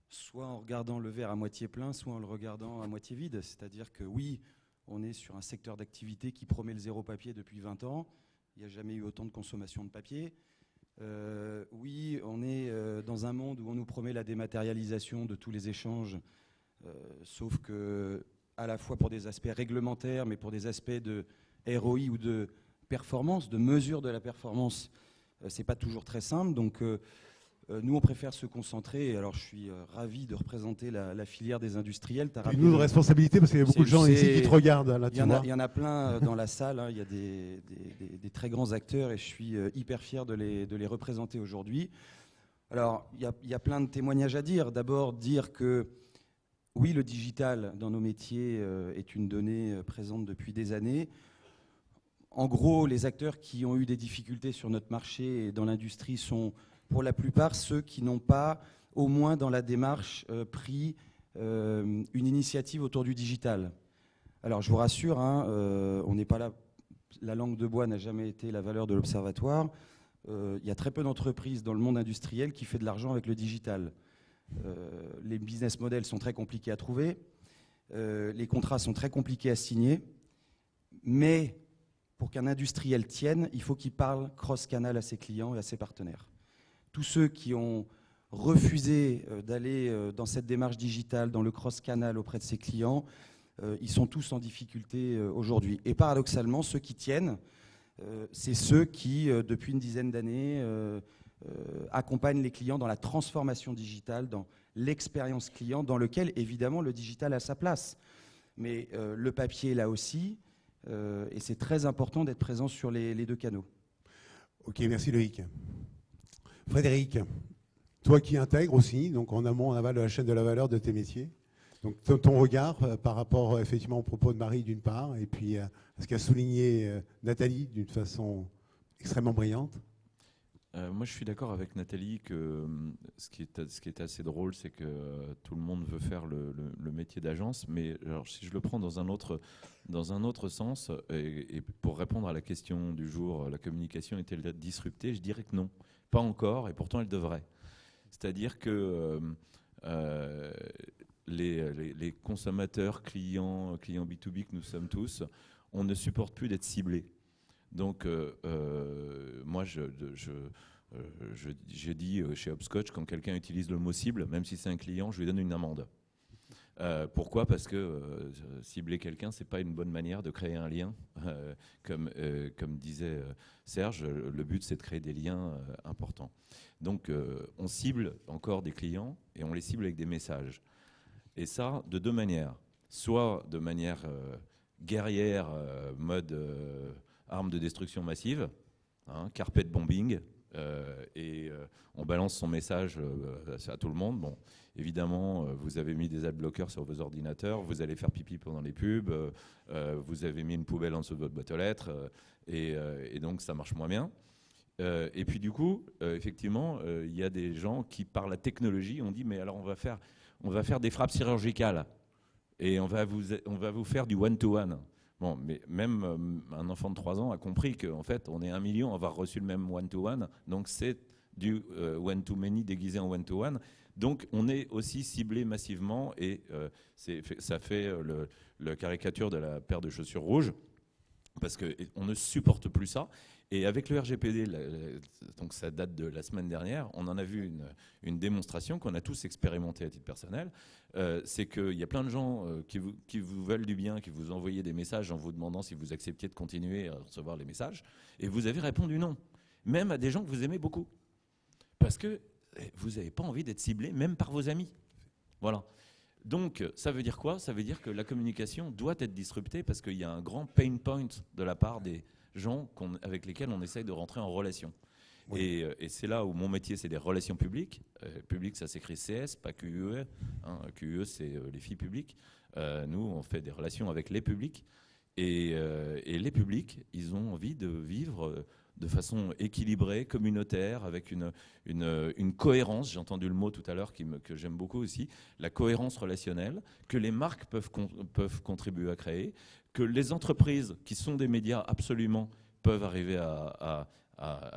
soit en regardant le verre à moitié plein, soit en le regardant à moitié vide. C'est-à-dire que oui, on est sur un secteur d'activité qui promet le zéro papier depuis 20 ans. Il n'y a jamais eu autant de consommation de papier. Oui, on est dans un monde où on nous promet la dématérialisation de tous les échanges, sauf que à la fois pour des aspects réglementaires, mais pour des aspects de ROI ou de performance, de mesure de la performance, c'est pas toujours très simple. Donc nous, on préfère se concentrer. Alors, je suis ravi de représenter la filière des industriels. Une autre responsabilité, parce qu'il y a beaucoup de gens ici qui te regardent. Là, il y en a plein dans la salle. Hein. Il y a des très grands acteurs et je suis hyper fier de les représenter aujourd'hui. Alors, il y a plein de témoignages à dire. D'abord, dire que oui, le digital dans nos métiers est une donnée présente depuis des années. En gros, les acteurs qui ont eu des difficultés sur notre marché et dans l'industrie sont pour la plupart ceux qui n'ont pas, au moins dans la démarche, pris une initiative autour du digital. Alors je vous rassure, hein, on n'est pas là, la langue de bois n'a jamais été la valeur de l'Observatoire. Il y a très peu d'entreprises dans le monde industriel qui fait de l'argent avec le digital. Les business models sont très compliqués à trouver, les contrats sont très compliqués à signer, mais pour qu'un industriel tienne, il faut qu'il parle cross-canal à ses clients et à ses partenaires. Tous ceux qui ont refusé d'aller dans cette démarche digitale, dans le cross-canal auprès de ses clients, ils sont tous en difficulté aujourd'hui. Et paradoxalement, ceux qui tiennent, c'est ceux qui, depuis une dizaine d'années, accompagnent les clients dans la transformation digitale, dans l'expérience client, dans lequel, évidemment, le digital a sa place. Mais le papier, là aussi, et c'est très important d'être présent sur les deux canaux. Ok, merci Loïc. Frédéric, toi qui intègres aussi, donc en amont, en aval de la chaîne de la valeur de tes métiers, donc ton regard par rapport effectivement aux propos de Marie d'une part, et puis à ce qu'a souligné Nathalie d'une façon extrêmement brillante. Moi, je suis d'accord avec Nathalie que ce qui est assez drôle, c'est que tout le monde veut faire le métier d'agence, mais alors, si je le prends dans un autre sens, et pour répondre à la question du jour, la communication est-elle disruptée ? Je dirais que non, pas encore, et pourtant elle devrait. C'est-à-dire que les consommateurs, clients B2B que nous sommes tous, on ne supporte plus d'être ciblés. Donc, moi, j'ai dit chez Hopscotch, quand quelqu'un utilise le mot cible, même si c'est un client, je lui donne une amende. Pourquoi ? Parce que cibler quelqu'un, c'est pas une bonne manière de créer un lien. Comme disait Serge, le but, c'est de créer des liens importants. Donc, on cible encore des clients et on les cible avec des messages. Et ça, de deux manières. Soit de manière guerrière, mode arme de destruction massive, hein, carpet bombing, et on balance son message à tout le monde. Bon, évidemment, vous avez mis des adblockers sur vos ordinateurs, vous allez faire pipi pendant les pubs, vous avez mis une poubelle en dessous de votre boîte aux lettres, et donc ça marche moins bien. Et puis du coup, effectivement, il y a des gens qui, par la technologie, ont dit mais alors on va faire des frappes chirurgicales et on va vous faire du one-to-one. Bon, mais même un enfant de 3 ans a compris qu'en fait, on est 1 million à avoir reçu le même one-to-one, donc c'est du one-to-many déguisé en one-to-one. Donc on est aussi ciblé massivement et ça fait la caricature de la paire de chaussures rouges, parce qu'on ne supporte plus ça. Et avec le RGPD, donc ça date de la semaine dernière, on en a vu une démonstration qu'on a tous expérimenté à titre personnel. C'est qu'il y a plein de gens qui vous veulent du bien, qui vous envoient des messages en vous demandant si vous acceptiez de continuer à recevoir les messages. Et vous avez répondu non, même à des gens que vous aimez beaucoup. Parce que vous n'avez pas envie d'être ciblé, même par vos amis. Voilà. Donc, ça veut dire quoi ? Ça veut dire que la communication doit être disruptée parce qu'il y a un grand pain point de la part des gens avec lesquels on essaye de rentrer en relation. Oui. Et c'est là où mon métier, c'est des relations publiques. Public, ça s'écrit CS, pas QUE. Hein. QUE, c'est les filles publiques. Nous, on fait des relations avec les publics. Et les publics, ils ont envie de vivre de façon équilibrée, communautaire, avec une cohérence. J'ai entendu le mot tout à l'heure que j'aime beaucoup aussi, la cohérence relationnelle, que les marques peuvent contribuer à créer, que les entreprises, qui sont des médias absolument, peuvent arriver à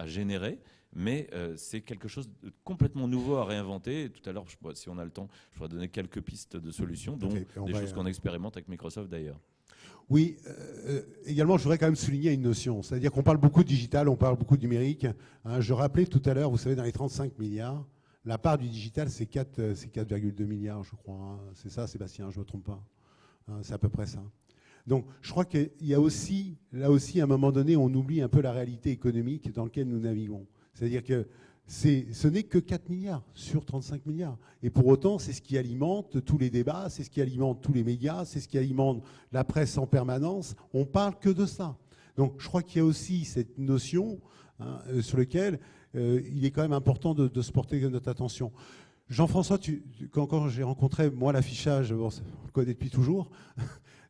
générer. Mais c'est quelque chose de complètement nouveau à réinventer. Et tout à l'heure, si on a le temps, je pourrais donner quelques pistes de solutions, dont des choses qu'on expérimente avec Microsoft d'ailleurs. Oui, également, je voudrais quand même souligner une notion. C'est-à-dire qu'on parle beaucoup de digital, on parle beaucoup de numérique. Hein, je rappelais tout à l'heure, vous savez, dans les 35 milliards, la part du digital, c'est 4,2 milliards, je crois. Hein. C'est ça, Sébastien, je ne me trompe pas. Hein, c'est à peu près ça. Donc, je crois qu'il y a aussi, là aussi, à un moment donné, on oublie un peu la réalité économique dans laquelle nous naviguons. C'est-à-dire que ce n'est que 4 milliards sur 35 milliards. Et pour autant, c'est ce qui alimente tous les débats, c'est ce qui alimente tous les médias, c'est ce qui alimente la presse en permanence. On ne parle que de ça. Donc je crois qu'il y a aussi cette notion sur laquelle il est quand même important de se porter notre attention. Jean-François, quand j'ai rencontré, moi, l'affichage, on le connaît depuis toujours,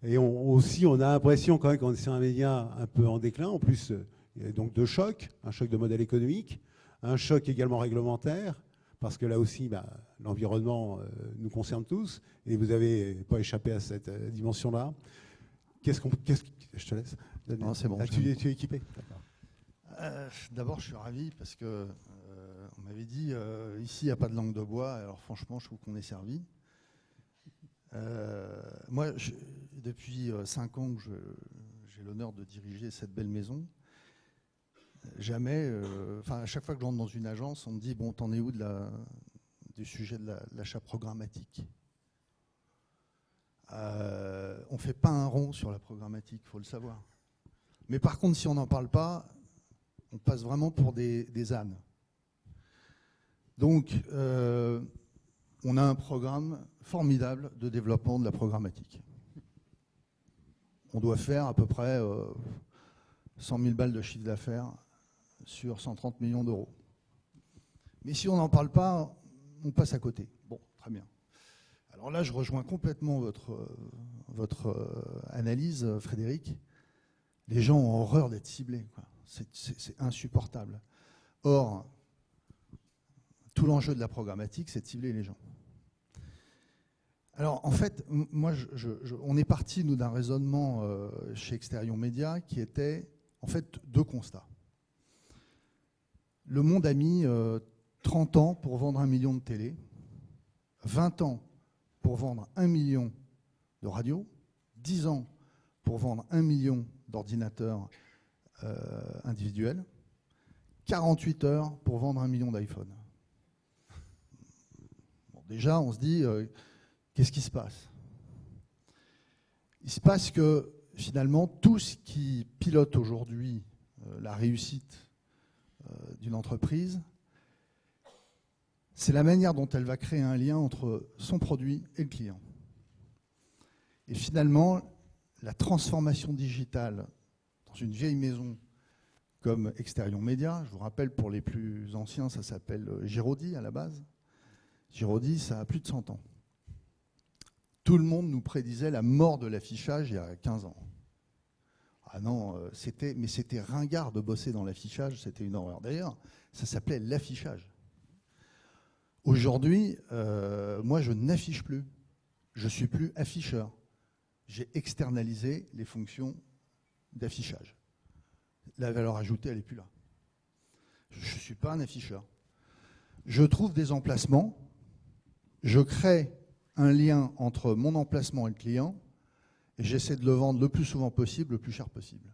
et on a l'impression quand même qu'on est sur un média un peu en déclin. En plus, il y a donc deux chocs, un choc de modèle économique, un choc également réglementaire, parce que là aussi, l'environnement nous concerne tous, et vous n'avez pas échappé à cette dimension-là. Je te laisse. Non, c'est bon. Tu es équipé. D'abord, je suis ravi parce que on m'avait dit ici, il n'y a pas de langue de bois. Alors franchement, je trouve qu'on est servi. Moi, depuis 5 ans que j'ai l'honneur de diriger cette belle maison, jamais, à chaque fois que je rentre dans une agence, on me dit bon, t'en es où du sujet de l'achat programmatique? On ne fait pas un rond sur la programmatique, il faut le savoir. Mais par contre, si on n'en parle pas, on passe vraiment pour des ânes. Donc, on a un programme formidable de développement de la programmatique. On doit faire à peu près 100 000 balles de chiffre d'affaires sur 130 millions d'euros. Mais si on n'en parle pas, on passe à côté. Bon, très bien. Alors là, je rejoins complètement votre analyse, Frédéric. Les gens ont horreur d'être ciblés, quoi. C'est insupportable. Or, tout l'enjeu de la programmatique, c'est de cibler les gens. Alors, en fait, moi, on est parti, nous, d'un raisonnement chez Exterion Média qui était, en fait, 2 constats. Le monde a mis 30 ans pour vendre 1 million de télé, 20 ans pour vendre 1 million de radios, 10 ans pour vendre 1 million d'ordinateurs individuels, 48 heures pour vendre 1 million d'iPhone. Bon, déjà, on se dit, qu'est-ce qui se passe? Il se passe que, finalement, tout ce qui pilote aujourd'hui la réussite d'une entreprise, c'est la manière dont elle va créer un lien entre son produit et le client. Et finalement, la transformation digitale dans une vieille maison comme Exterion Média, je vous rappelle, pour les plus anciens, ça s'appelle Giraudy à la base. Giraudy, ça a plus de 100 ans. Tout le monde nous prédisait la mort de l'affichage il y a 15 ans. Ah non, c'était ringard de bosser dans l'affichage, c'était une horreur. D'ailleurs, ça s'appelait l'affichage. Aujourd'hui, moi, je n'affiche plus. Je ne suis plus afficheur. J'ai externalisé les fonctions d'affichage. La valeur ajoutée, elle n'est plus là. Je ne suis pas un afficheur. Je trouve des emplacements, je crée un lien entre mon emplacement et le client, et j'essaie de le vendre le plus souvent possible, le plus cher possible.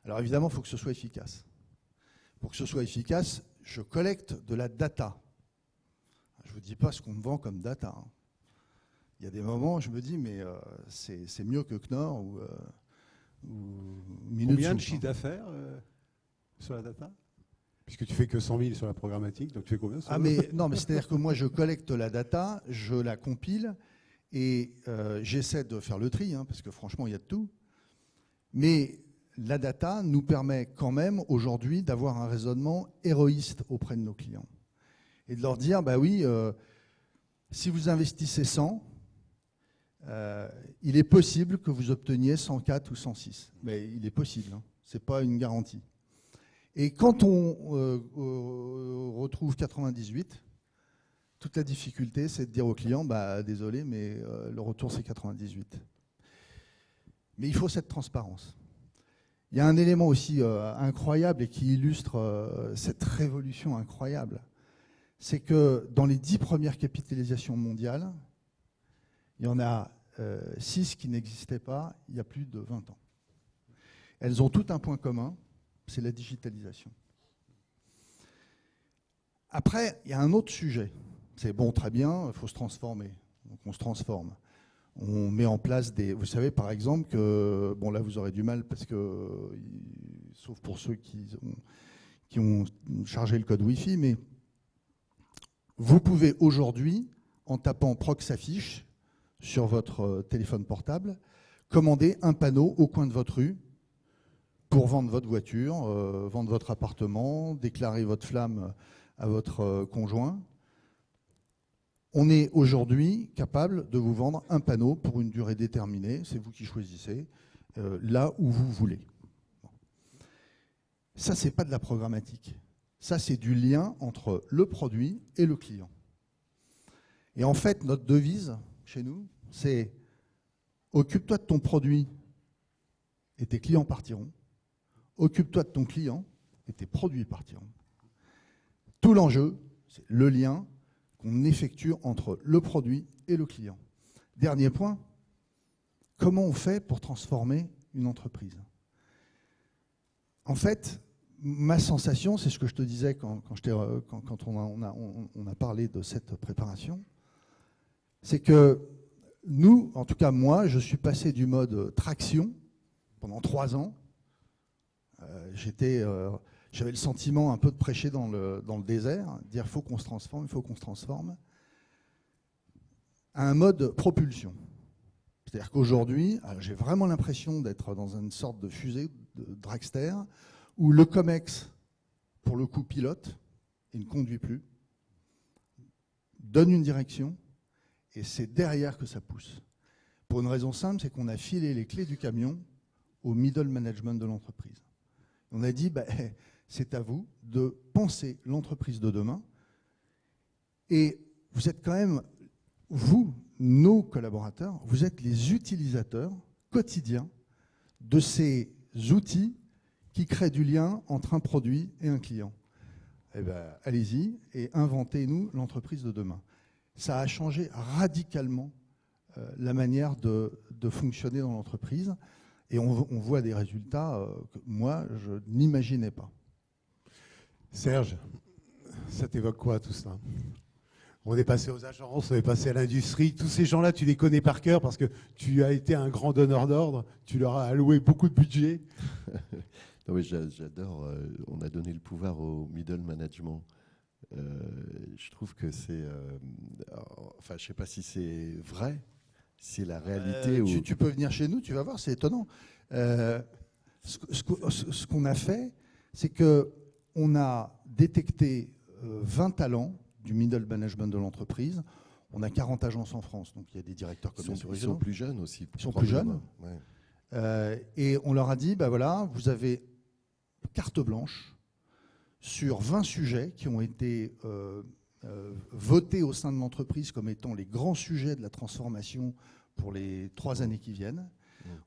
Alors évidemment, il faut que ce soit efficace. Pour que ce soit efficace, je collecte de la data. Je ne vous dis pas ce qu'on me vend comme data. Il y a des moments où je me dis, mais c'est mieux que Knorr ou Minute. Combien de chiffre d'affaires sur la data? Puisque tu fais que 100 000 sur la programmatique, donc tu fais combien? Non, mais c'est-à-dire que moi, je collecte la data, je la compile, et j'essaie de faire le tri, parce que franchement, il y a de tout. Mais la data nous permet quand même aujourd'hui d'avoir un raisonnement héroïste auprès de nos clients. Et de leur dire, bah oui, si vous investissez 100, il est possible que vous obteniez 104 ou 106. Mais il est possible, hein. Ce n'est pas une garantie. Et quand on retrouve 98, toute la difficulté, c'est de dire au client, bah, désolé, mais le retour, c'est 98. Mais il faut cette transparence. Il y a un élément aussi incroyable et qui illustre cette révolution incroyable. C'est que dans les 10 premières capitalisations mondiales, il y en a 6 qui n'existaient pas il y a plus de 20 ans. Elles ont toutes un point commun, c'est la digitalisation. Après, il y a un autre sujet. C'est bon, très bien, il faut se transformer. Donc on se transforme. On met en place des... Vous savez, par exemple, que... Bon, là, vous aurez du mal, parce que... Sauf pour ceux qui ont chargé le code Wi-Fi, mais vous pouvez aujourd'hui, en tapant Prox Affiche sur votre téléphone portable, commander un panneau au coin de votre rue pour vendre votre voiture, vendre votre appartement, déclarer votre flamme à votre conjoint. On est aujourd'hui capable de vous vendre un panneau pour une durée déterminée, c'est vous qui choisissez, là où vous voulez. Ça, ce n'est pas de la programmatique. Ça, c'est du lien entre le produit et le client. Et en fait, notre devise chez nous, c'est occupe-toi de ton produit et tes clients partiront. Occupe-toi de ton client et tes produits partiront. Tout l'enjeu, c'est le lien qu'on effectue entre le produit et le client. Dernier point, comment on fait pour transformer une entreprise? En fait, ma sensation, c'est ce que je te disais quand on a parlé de cette préparation, c'est que nous, en tout cas moi, je suis passé du mode traction pendant 3 ans. J'avais le sentiment un peu de prêcher dans le désert, dire il faut qu'on se transforme, il faut qu'on se transforme, à un mode propulsion. C'est-à-dire qu'aujourd'hui, j'ai vraiment l'impression d'être dans une sorte de fusée de dragster où le COMEX, pour le coup, pilote et ne conduit plus, donne une direction et c'est derrière que ça pousse. Pour une raison simple, c'est qu'on a filé les clés du camion au middle management de l'entreprise. On a dit, c'est à vous de penser l'entreprise de demain et vous êtes quand même, vous, nos collaborateurs, vous êtes les utilisateurs quotidiens de ces outils qui créent du lien entre un produit et un client. Eh bien, allez-y et inventez-nous l'entreprise de demain. Ça a changé radicalement la manière de fonctionner dans l'entreprise et on voit des résultats que moi, je n'imaginais pas. Serge, ça t'évoque quoi tout ça? On est passé aux agences, on est passé à l'industrie. Tous ces gens-là, tu les connais par cœur parce que tu as été un grand donneur d'ordre. Tu leur as alloué beaucoup de budget. Non, mais j'adore. On a donné le pouvoir au middle management. Je trouve que c'est... enfin, je ne sais pas si c'est vrai, si c'est la réalité. Tu peux venir chez nous, tu vas voir, c'est étonnant. Ce qu'on a fait, c'est qu'on a détecté 20 talents du middle management de l'entreprise. On a 40 agences en France, donc il y a des directeurs commerciaux. Ils sont plus jeunes aussi. Ils sont plus jeunes. Ouais. Et on leur a dit, voilà, vous avez carte blanche sur 20 sujets qui ont été votés au sein de l'entreprise comme étant les grands sujets de la transformation pour les 3 années qui viennent.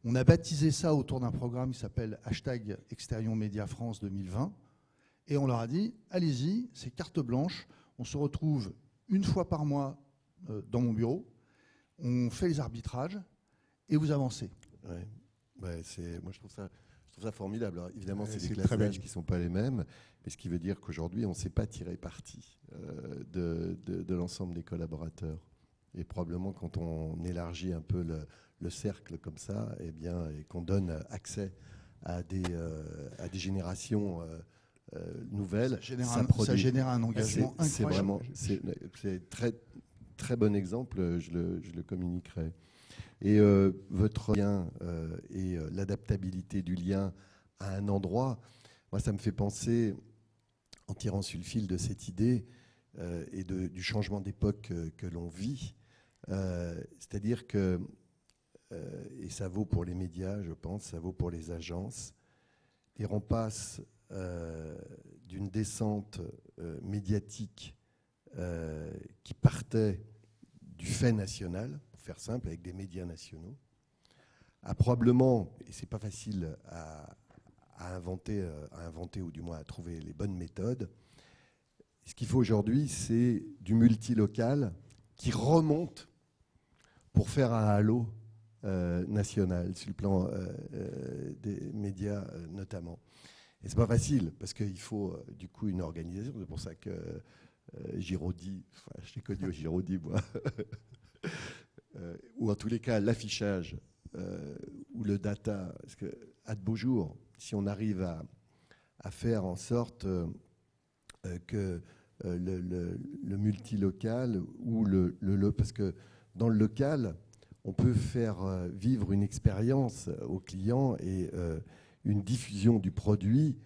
On a baptisé ça autour d'un programme qui s'appelle #Exterion Média France 2020. Et on leur a dit, allez-y, c'est carte blanche. On se retrouve une fois par mois dans mon bureau, on fait les arbitrages et vous avancez. Ouais. Moi, je trouve ça formidable. Alors, évidemment, c'est des classes d'âge qui ne sont pas les mêmes, mais ce qui veut dire qu'aujourd'hui, on ne sait pas tirer parti de l'ensemble des collaborateurs. Et probablement, quand on élargit un peu le cercle comme ça, et qu'on donne accès à des générations nouvelles, ça génère un engagement incroyable. C'est très, très bon exemple, je le communiquerai. Et votre lien et l'adaptabilité du lien à un endroit, moi, ça me fait penser, en tirant sur le fil de cette idée et du changement d'époque que l'on vit, c'est-à-dire que et ça vaut pour les médias, je pense, ça vaut pour les agences. Et on passe d'une descente médiatique qui partait du fait national, pour faire simple, avec des médias nationaux, à probablement, et c'est pas facile à inventer ou du moins à trouver les bonnes méthodes. Ce qu'il faut aujourd'hui, c'est du multilocal qui remonte pour faire un halo national, sur le plan des médias notamment. Et c'est pas facile, parce qu'il faut du coup une organisation. C'est pour ça que Giraudy, enfin, je l'ai connu au Giraudy, moi, ou en tous les cas l'affichage ou le data, parce que à de beaux jours, si on arrive à faire en sorte que le multilocal ou parce que dans le local, on peut faire vivre une expérience aux clients et une diffusion du produit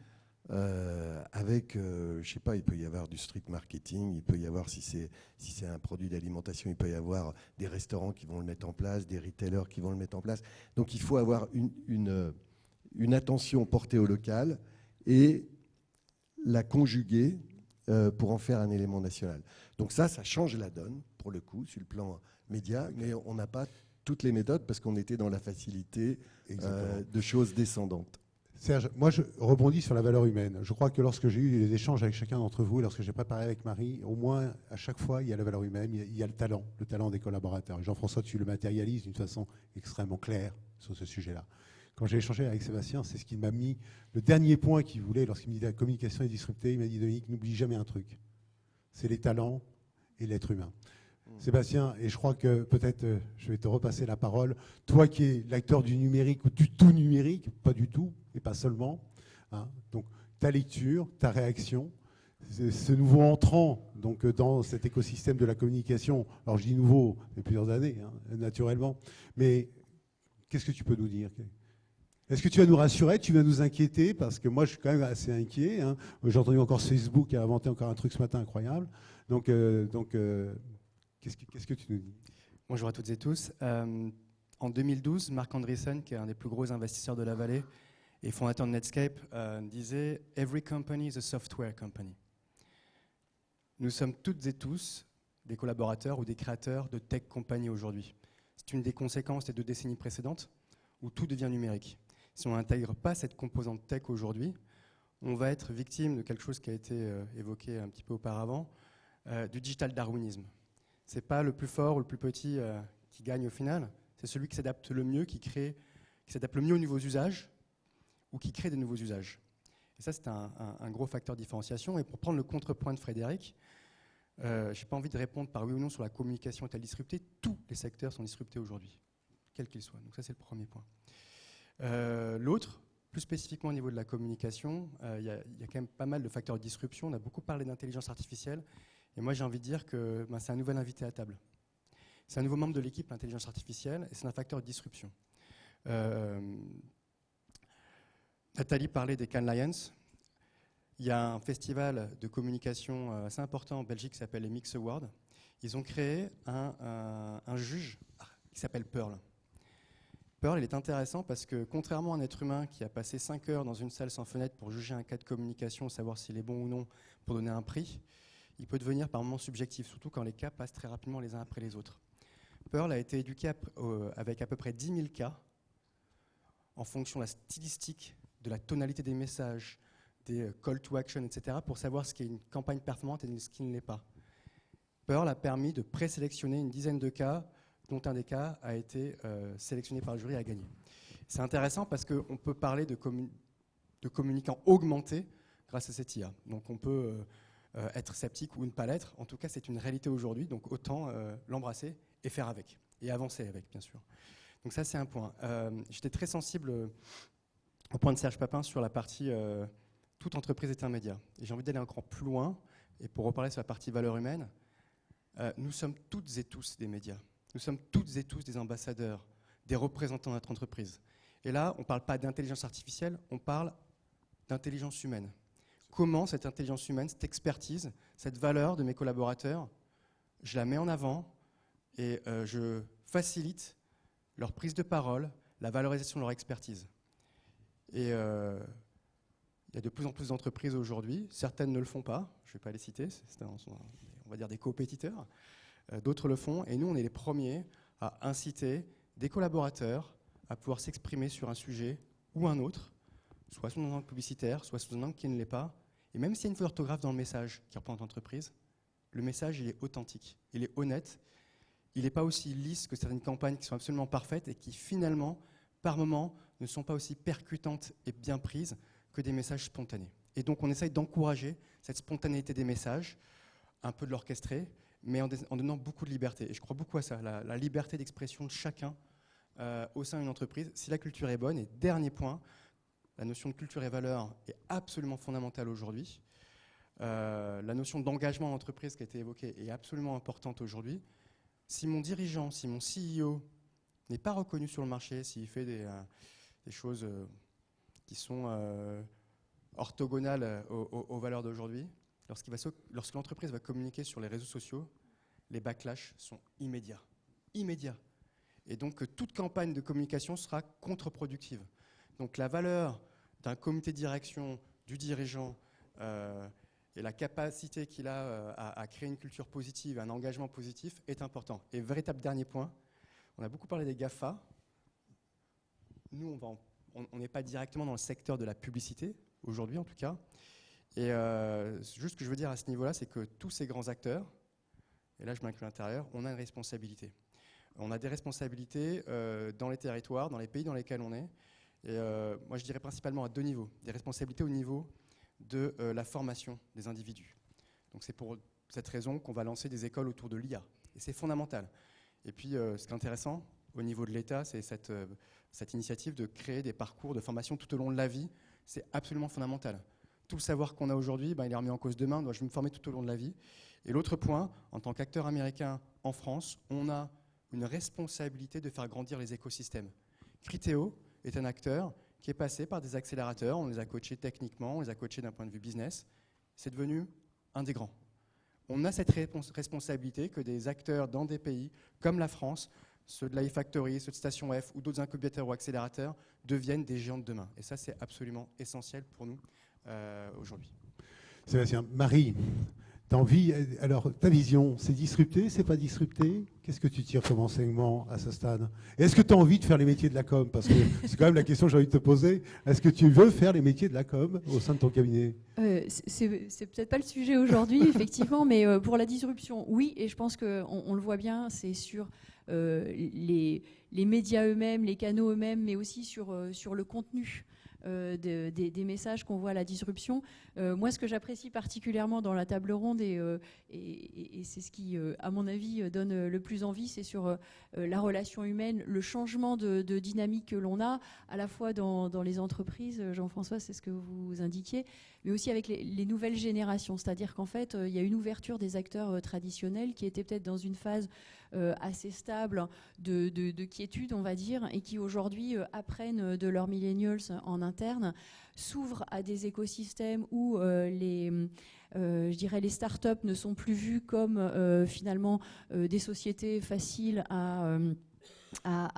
avec, je sais pas, il peut y avoir du street marketing, il peut y avoir, si c'est un produit d'alimentation, il peut y avoir des restaurants qui vont le mettre en place, des retailers qui vont le mettre en place. Donc il faut avoir une attention portée au local et la conjuguer pour en faire un élément national. Donc ça change la donne, pour le coup, sur le plan média, mais on n'a pas toutes les méthodes parce qu'on était dans la facilité de choses descendantes. Serge, moi je rebondis sur la valeur humaine. Je crois que lorsque j'ai eu les échanges avec chacun d'entre vous, et lorsque j'ai préparé avec Marie, au moins à chaque fois, il y a la valeur humaine, il y a le talent des collaborateurs. Jean-François, tu le matérialises d'une façon extrêmement claire sur ce sujet-là. Quand j'ai échangé avec Sébastien, c'est ce qui m'a mis, le dernier point qu'il voulait, lorsqu'il me dit la communication est disruptée, il m'a dit, Dominique, n'oublie jamais un truc, c'est les talents et l'être humain. Sébastien, et je crois que peut-être je vais te repasser la parole, toi qui es l'acteur du numérique ou du tout numérique, pas du tout, et pas seulement, hein, donc ta lecture, ta réaction, ce nouveau entrant donc, dans cet écosystème de la communication, alors je dis nouveau, depuis plusieurs années, hein, naturellement, mais qu'est-ce que tu peux nous dire ? Est-ce que tu vas nous rassurer, tu vas nous inquiéter? Parce que moi, je suis quand même assez inquiet. Hein. J'ai entendu encore Facebook a inventé encore un truc ce matin incroyable. Donc qu'est-ce que tu nous dis? Bonjour à toutes et tous. En 2012, Marc Andreessen, qui est un des plus gros investisseurs de la vallée et fondateur de Netscape, disait « Every company is a software company ». Nous sommes toutes et tous des collaborateurs ou des créateurs de tech company aujourd'hui. C'est une des conséquences des 2 décennies précédentes où tout devient numérique. Si on n'intègre pas cette composante tech aujourd'hui, on va être victime de quelque chose qui a été évoqué un petit peu auparavant, du digital darwinisme. Ce n'est pas le plus fort ou le plus petit qui gagne au final, c'est celui qui s'adapte le mieux, qui s'adapte le mieux aux nouveaux usages ou qui crée des nouveaux usages. Et ça, c'est un gros facteur de différenciation. Et pour prendre le contrepoint de Frédéric, je n'ai pas envie de répondre par oui ou non sur la communication est-elle disruptée. Tous les secteurs sont disruptés aujourd'hui, quels qu'ils soient. Donc ça, c'est le premier point. L'autre, plus spécifiquement au niveau de la communication, il y a quand même pas mal de facteurs de disruption. On a beaucoup parlé d'intelligence artificielle. Et moi, j'ai envie de dire que c'est un nouvel invité à table. C'est un nouveau membre de l'équipe intelligence artificielle et c'est un facteur de disruption. Nathalie parlait des Cannes Lions. Il y a un festival de communication assez important en Belgique qui s'appelle les Mix Awards. Ils ont créé un juge qui s'appelle Pearl. Pearl, il est intéressant parce que contrairement à un être humain qui a passé 5 heures dans une salle sans fenêtre pour juger un cas de communication, savoir s'il est bon ou non, pour donner un prix, il peut devenir par moments subjectif, surtout quand les cas passent très rapidement les uns après les autres. Pearl a été éduqué avec à peu près 10 000 cas en fonction de la stylistique, de la tonalité des messages, des call to action, etc., pour savoir ce qui est une campagne performante et ce qui ne l'est pas. Pearl a permis de présélectionner une dizaine de cas, dont un des cas a été sélectionné par le jury et a gagné. C'est intéressant parce qu'on peut parler de communicants augmentés grâce à cette IA. Donc on peut être sceptique ou ne pas l'être. En tout cas, c'est une réalité aujourd'hui, donc autant l'embrasser et faire avec, et avancer avec, bien sûr. Donc ça, c'est un point. J'étais très sensible au point de Serge Papin sur la partie toute entreprise est un média. Et j'ai envie d'aller encore plus loin, et pour reparler sur la partie valeur humaine, nous sommes toutes et tous des médias. Nous sommes toutes et tous des ambassadeurs, des représentants de notre entreprise. Et là, on ne parle pas d'intelligence artificielle, on parle d'intelligence humaine. Comment cette intelligence humaine, cette expertise, cette valeur de mes collaborateurs, je la mets en avant et je facilite leur prise de parole, la valorisation de leur expertise. Et il y a de plus en plus d'entreprises aujourd'hui, certaines ne le font pas, je ne vais pas les citer, on va dire des compétiteurs, d'autres le font, et nous on est les premiers à inciter des collaborateurs à pouvoir s'exprimer sur un sujet ou un autre, soit sous un angle publicitaire, soit sous un angle qui ne l'est pas, et même s'il y a une faute d'orthographe dans le message qui représente l'entreprise, le message il est authentique, il est honnête, il n'est pas aussi lisse que certaines campagnes qui sont absolument parfaites et qui finalement, par moments, ne sont pas aussi percutantes et bien prises que des messages spontanés. Et donc on essaye d'encourager cette spontanéité des messages, un peu de l'orchestrer, mais en donnant beaucoup de liberté. Et je crois beaucoup à ça, la liberté d'expression de chacun au sein d'une entreprise, si la culture est bonne. Et dernier point, la notion de culture et valeur est absolument fondamentale aujourd'hui. La notion d'engagement en entreprise qui a été évoquée est absolument importante aujourd'hui. Si mon dirigeant, si mon CEO n'est pas reconnu sur le marché, s'il fait des choses qui sont orthogonales aux valeurs d'aujourd'hui, lorsque l'entreprise va communiquer sur les réseaux sociaux, les backlash sont immédiats. Immédiats. Et donc, toute campagne de communication sera contre-productive. Donc, la valeur d'un comité de direction, du dirigeant, et la capacité qu'il a à créer une culture positive, un engagement positif est important. Et véritable dernier point, on a beaucoup parlé des GAFA. Nous, on n'est pas directement dans le secteur de la publicité, aujourd'hui en tout cas. Et juste ce que je veux dire à ce niveau-là, c'est que tous ces grands acteurs, et là je m'inclus à l'intérieur, on a une responsabilité. On a des responsabilités dans les territoires, dans les pays dans lesquels on est. Et moi je dirais principalement à deux niveaux. Des responsabilités au niveau de la formation des individus. Donc c'est pour cette raison qu'on va lancer des écoles autour de l'IA. Et c'est fondamental. Et puis ce qui est intéressant au niveau de l'État, c'est cette initiative de créer des parcours de formation tout au long de la vie. C'est absolument fondamental. Tout le savoir qu'on a aujourd'hui, il est remis en cause demain. Donc je vais me former tout au long de la vie. Et l'autre point, en tant qu'acteur américain en France, on a une responsabilité de faire grandir les écosystèmes. Criteo est un acteur qui est passé par des accélérateurs. On les a coachés techniquement, on les a coachés d'un point de vue business. C'est devenu un des grands. On a cette responsabilité que des acteurs dans des pays comme la France, ceux de la e-Factory, ceux de Station F ou d'autres incubateurs ou accélérateurs, deviennent des géants de demain. Et ça, c'est absolument essentiel pour nous aujourd'hui. Sébastien, Marie, t'as envie, alors ta vision, c'est disrupté, c'est pas disrupté? Qu'est-ce que tu tires comme enseignement à ce stade? Et est-ce que tu as envie de faire les métiers de la com? Parce que c'est quand même la question que j'ai envie de te poser. Est-ce que tu veux faire les métiers de la com au sein de ton cabinet? C'est peut-être pas le sujet aujourd'hui, effectivement, mais pour la disruption, oui, et je pense qu'on le voit bien, c'est sur les médias eux-mêmes, les canaux eux-mêmes, mais aussi sur le contenu des messages qu'on voit à la disruption. Moi, ce que j'apprécie particulièrement dans la table ronde, et c'est ce qui, à mon avis, donne le plus envie, c'est sur la relation humaine, le changement de dynamique que l'on a, à la fois dans les entreprises, Jean-François, c'est ce que vous indiquiez, mais aussi avec les nouvelles générations. C'est-à-dire qu'en fait, il y a une ouverture des acteurs traditionnels qui étaient peut-être dans une phase assez stable de quiétude, on va dire, et qui aujourd'hui apprennent de leurs millennials en interne, s'ouvrent à des écosystèmes où je dirais les startups ne sont plus vues comme finalement des sociétés faciles à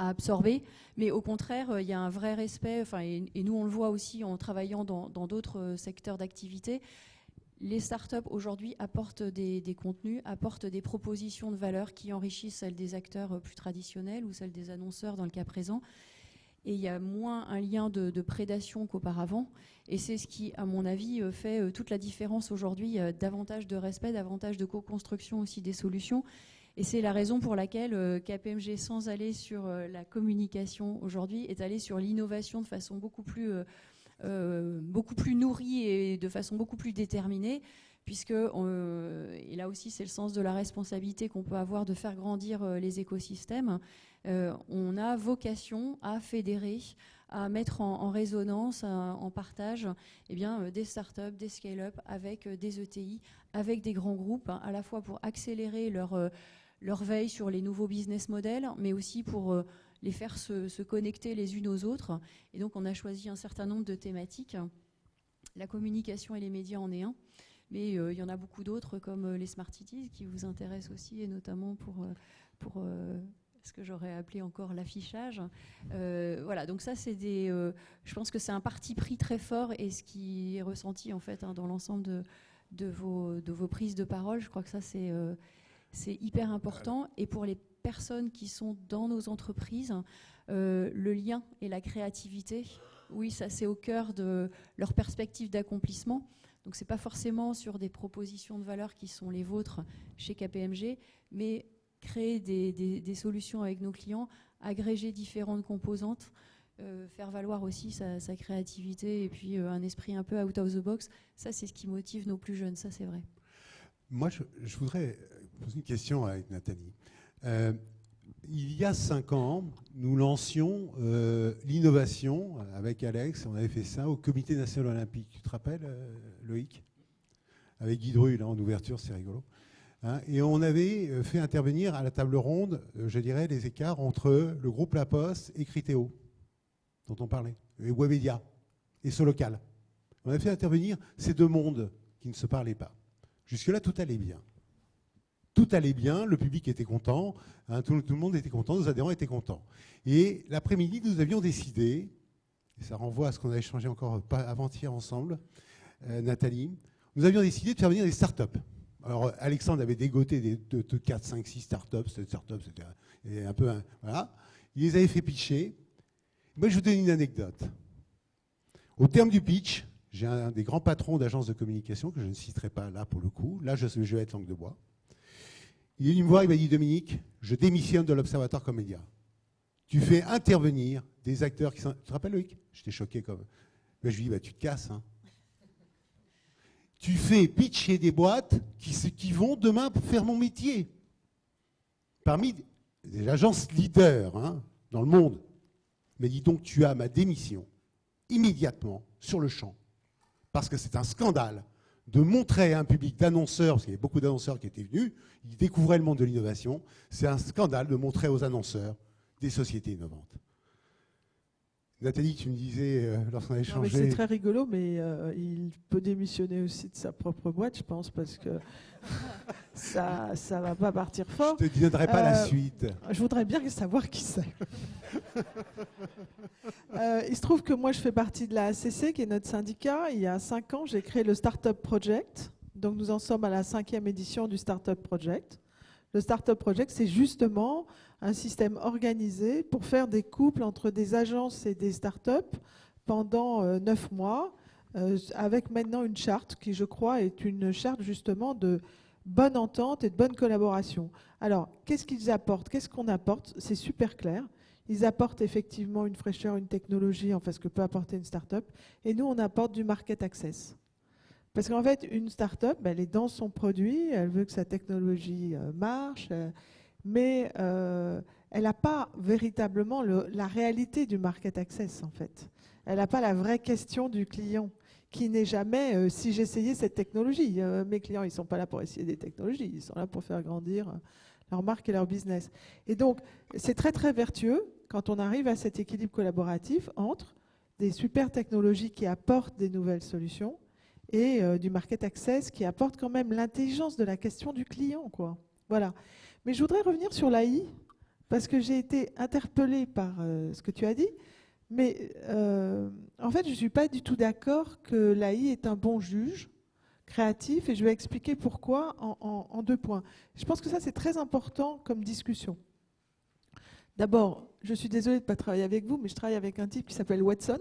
absorber, mais au contraire, il y a un vrai respect, et nous on le voit aussi en travaillant dans d'autres secteurs d'activité. Les startups aujourd'hui apportent des contenus, apportent des propositions de valeur qui enrichissent celles des acteurs plus traditionnels ou celles des annonceurs dans le cas présent. Et il y a moins un lien de prédation qu'auparavant. Et c'est ce qui, à mon avis, fait toute la différence aujourd'hui. Davantage de respect, davantage de co-construction aussi des solutions. Et c'est la raison pour laquelle KPMG, sans aller sur la communication aujourd'hui, est allé sur l'innovation de façon beaucoup plus nourrie et de façon beaucoup plus déterminée, puisque, et là aussi c'est le sens de la responsabilité qu'on peut avoir de faire grandir les écosystèmes, on a vocation à fédérer, à mettre en résonance, en partage des startups, des scale-up avec des ETI, avec des grands groupes, à la fois pour accélérer leur veille sur les nouveaux business models, mais aussi pour les faire se connecter les unes aux autres. Et donc on a choisi un certain nombre de thématiques. La communication et les médias en est un, mais il y en a beaucoup d'autres comme les Smart Cities qui vous intéressent aussi, et notamment pour ce que j'aurais appelé encore l'affichage. Voilà, donc ça, c'est je pense que c'est un parti pris très fort et ce qui est ressenti en fait dans l'ensemble de vos prises de parole. Je crois que ça, c'est hyper important. Et pour les personnes qui sont dans nos entreprises, le lien et la créativité, oui, ça c'est au cœur de leur perspective d'accomplissement. Donc c'est pas forcément sur des propositions de valeur qui sont les vôtres chez KPMG, mais créer des solutions avec nos clients, agréger différentes composantes, faire valoir aussi sa créativité et puis un esprit un peu out of the box. Ça, c'est ce qui motive nos plus jeunes, ça c'est vrai. Moi, je voudrais poser une question avec Nathalie. Il y a 5 ans, nous lancions l'innovation avec Alex. On avait fait ça au Comité national olympique. Tu te rappelles, Loïc? Avec Guy Dru, là, en ouverture, c'est rigolo. Hein, et on avait fait intervenir à la table ronde, je dirais, les écarts entre le groupe La Poste et Criteo, dont on parlait, et Webedia, et Solocal. On a fait intervenir ces deux mondes qui ne se parlaient pas. Jusque-là, tout allait bien. Tout allait bien, le public était content, hein, tout le monde était content, nos adhérents étaient contents. Et l'après-midi, nous avions décidé, et ça renvoie à ce qu'on a échangé encore avant-hier ensemble, Nathalie, nous avions décidé de faire venir des startups. Alors, Alexandre avait dégoté de 4, 5, 6 startups, cette startup, c'était un peu... voilà. Il les avait fait pitcher. Moi, je vous donne une anecdote. Au terme du pitch, j'ai un des grands patrons d'agences de communication, que je ne citerai pas là pour le coup, là je vais être langue de bois. Il est venu me voir, il m'a dit, Dominique, je démissionne de l'Observatoire Comédia. Tu fais intervenir des acteurs qui sont... Tu te rappelles, Loïc? J'étais choqué comme... Mais je lui dis, bah, tu te casses. Hein. Tu fais pitcher des boîtes qui vont demain faire mon métier. Parmi des agences leaders hein, dans le monde. Mais dis donc, tu as ma démission immédiatement sur le champ. Parce que c'est un scandale de montrer à un public d'annonceurs, parce qu'il y avait beaucoup d'annonceurs qui étaient venus, ils découvraient le monde de l'innovation, c'est un scandale de montrer aux annonceurs des sociétés innovantes. Nathalie, tu me disais, lorsqu'on a échangé... C'est très rigolo, mais il peut démissionner aussi de sa propre boîte, je pense, parce que ça ne va pas partir fort. Je ne te donnerai pas la suite. Je voudrais bien savoir qui c'est. Il se trouve que moi, je fais partie de la ACC, qui est notre syndicat. Il y a 5 ans, j'ai créé le Startup Project. Donc, nous en sommes à la 5e édition du Startup Project. Le Startup Project, c'est justement un système organisé pour faire des couples entre des agences et des startups pendant 9 mois, avec maintenant une charte qui, je crois, est une charte justement de bonne entente et de bonne collaboration. Alors, qu'est-ce qu'ils apportent? Qu'est-ce qu'on apporte? C'est super clair. Ils apportent effectivement une fraîcheur, une technologie, enfin ce que peut apporter une start-up. Et nous, on apporte du market access. Parce qu'en fait, une start-up, elle est dans son produit, elle veut que sa technologie marche, mais elle n'a pas véritablement la réalité du market access, en fait. Elle n'a pas la vraie question du client, qui n'est jamais si j'essayais cette technologie. Mes clients, ils ne sont pas là pour essayer des technologies, ils sont là pour faire grandir leur marque et leur business. Et donc, c'est très, très vertueux quand on arrive à cet équilibre collaboratif entre des super technologies qui apportent des nouvelles solutions et du market access qui apporte quand même l'intelligence de la question du client, quoi. Voilà. Mais je voudrais revenir sur l'AI, parce que j'ai été interpellée par ce que tu as dit, mais en fait, je ne suis pas du tout d'accord que l'AI est un bon juge créatif, et je vais expliquer pourquoi en 2 points. Je pense que ça, c'est très important comme discussion. D'abord, je suis désolée de ne pas travailler avec vous, mais je travaille avec un type qui s'appelle Watson,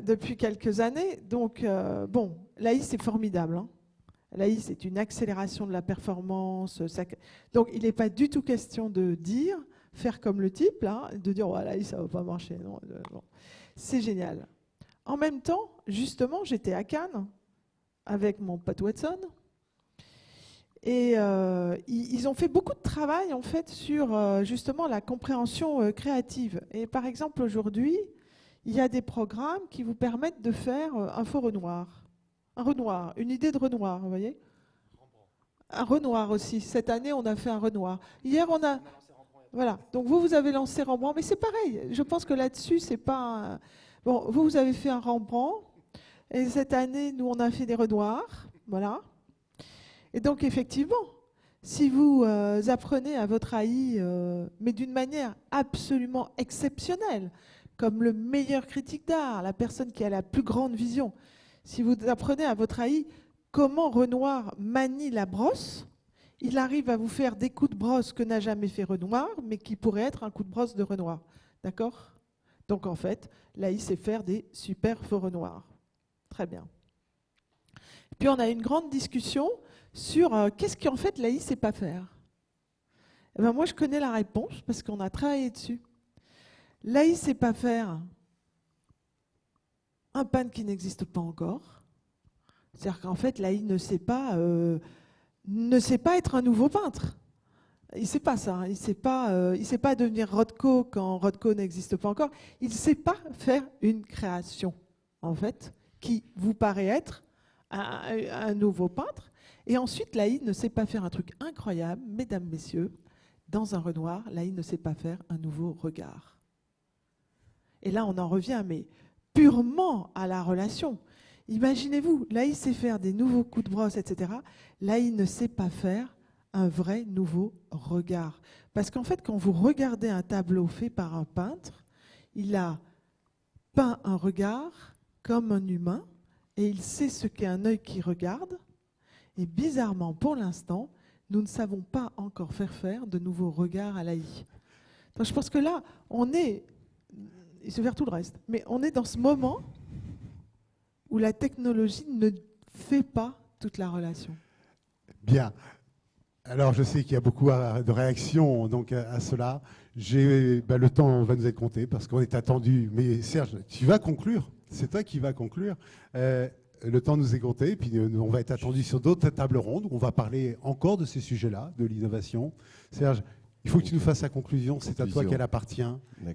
depuis quelques années. Donc, bon, l'AI, c'est formidable. Hein. L'AI, c'est une accélération de la performance. Donc, il n'est pas du tout question de faire comme le type, là, de dire, oh, l'AI, ça ne va pas marcher. Non, non. C'est génial. En même temps, justement, j'étais à Cannes avec mon pote Watson. Et ils ont fait beaucoup de travail, en fait, sur justement la compréhension créative. Et par exemple, aujourd'hui, il y a des programmes qui vous permettent de faire un faux Renoir. Un Renoir, une idée de Renoir, vous voyez? Un Renoir aussi. Cette année, on a fait un Renoir. Hier, on a... Voilà. Donc vous avez lancé Rembrandt, mais c'est pareil. Je pense que là-dessus, c'est pas... Bon, vous avez fait un Rembrandt, et cette année, nous, on a fait des Renoirs. Voilà. Et donc, effectivement, Si vous apprenez à votre AI, mais d'une manière absolument exceptionnelle, comme le meilleur critique d'art, la personne qui a la plus grande vision, si vous apprenez à votre AI comment Renoir manie la brosse, il arrive à vous faire des coups de brosse que n'a jamais fait Renoir, mais qui pourraient être un coup de brosse de Renoir. D'accord ? Donc en fait, l'AI sait faire des super faux Renoirs. Très bien. Puis on a une grande discussion sur qu'est-ce qu'en fait l'AI ne sait pas faire. Eh ben moi, je connais la réponse parce qu'on a travaillé dessus. L'AI ne sait pas faire un peintre qui n'existe pas encore. C'est-à-dire qu'en fait, l'AI ne sait pas être un nouveau peintre. Il ne sait pas ça. Il ne sait pas devenir Rothko quand Rothko n'existe pas encore. Il ne sait pas faire une création, en fait, qui vous paraît être un nouveau peintre. Et ensuite, l'AI ne sait pas faire un truc incroyable, mesdames, messieurs. Dans un Renoir, l'AI ne sait pas faire un nouveau regard. Et là, on en revient, mais purement à la relation. Imaginez-vous, l'AI sait faire des nouveaux coups de brosse, etc. L'AI ne sait pas faire un vrai nouveau regard. Parce qu'en fait, quand vous regardez un tableau fait par un peintre, il a peint un regard comme un humain, et il sait ce qu'est un œil qui regarde. Et bizarrement, pour l'instant, nous ne savons pas encore faire de nouveaux regards à l'AI. Donc je pense que là, on est, il se faire tout le reste, mais on est dans ce moment où la technologie ne fait pas toute la relation. Bien. Alors, je sais qu'il y a beaucoup de réactions donc, à cela. Le temps va nous être compté parce qu'on est attendu. Mais Serge, tu vas conclure. C'est toi qui vas conclure. Le temps nous est compté. Puis on va être attendu sur d'autres tables rondes où on va parler encore de ces sujets-là, de l'innovation. Serge, il faut que tu nous fasses la conclusion. C'est à toi qu'elle appartient.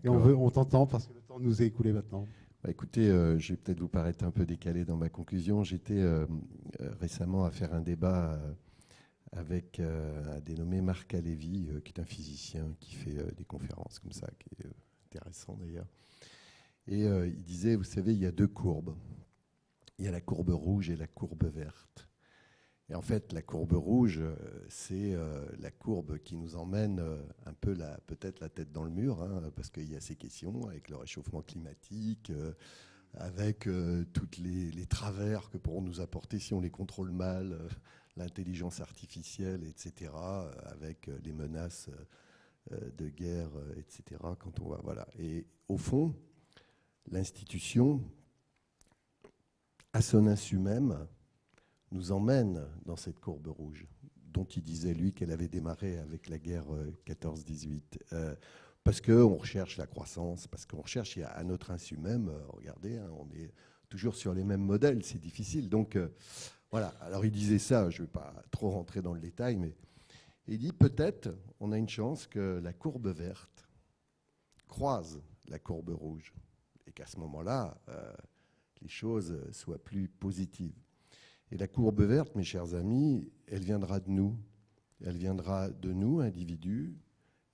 Et on t'entend parce que le temps nous est écoulé maintenant. Bah écoutez, je vais peut-être vous paraître un peu décalé dans ma conclusion. J'étais récemment à faire un débat avec un dénommé Marc Alévi, qui est un physicien qui fait des conférences comme ça, qui est intéressant d'ailleurs. Et il disait, vous savez, il y a deux courbes. Il y a la courbe rouge et la courbe verte. Et en fait, la courbe rouge, c'est la courbe qui nous emmène un peu peut-être la tête dans le mur, hein, parce qu'il y a ces questions avec le réchauffement climatique, avec toutes les travers que pourront nous apporter si on les contrôle mal, l'intelligence artificielle, etc., avec les menaces de guerre, etc. Quand on va, voilà. Et au fond, l'institution, à son insu même, nous emmène dans cette courbe rouge, dont il disait, lui, qu'elle avait démarré avec la guerre 14-18. Parce qu'on recherche la croissance, parce qu'on recherche à notre insu même, regardez, hein, on est toujours sur les mêmes modèles, c'est difficile. Donc, voilà. Alors, il disait ça, je ne vais pas trop rentrer dans le détail, mais il dit peut-être on a une chance que la courbe verte croise la courbe rouge et qu'à ce moment-là, les choses soient plus positives. Et la courbe verte, mes chers amis, elle viendra de nous. Elle viendra de nous, individus.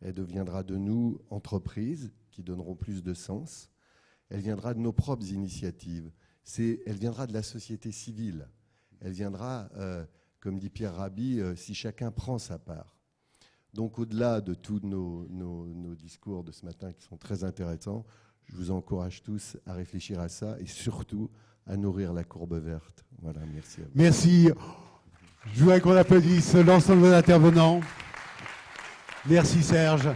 Elle deviendra de nous, entreprises, qui donneront plus de sens. Elle viendra de nos propres initiatives. Elle viendra de la société civile. Elle viendra, comme dit Pierre Rabhi, si chacun prend sa part. Donc, au-delà de tous nos discours de ce matin qui sont très intéressants, je vous encourage tous à réfléchir à ça et surtout à nourrir la courbe verte. Voilà, merci à vous. Merci. Je voudrais qu'on applaudisse l'ensemble des intervenants. Merci Serge.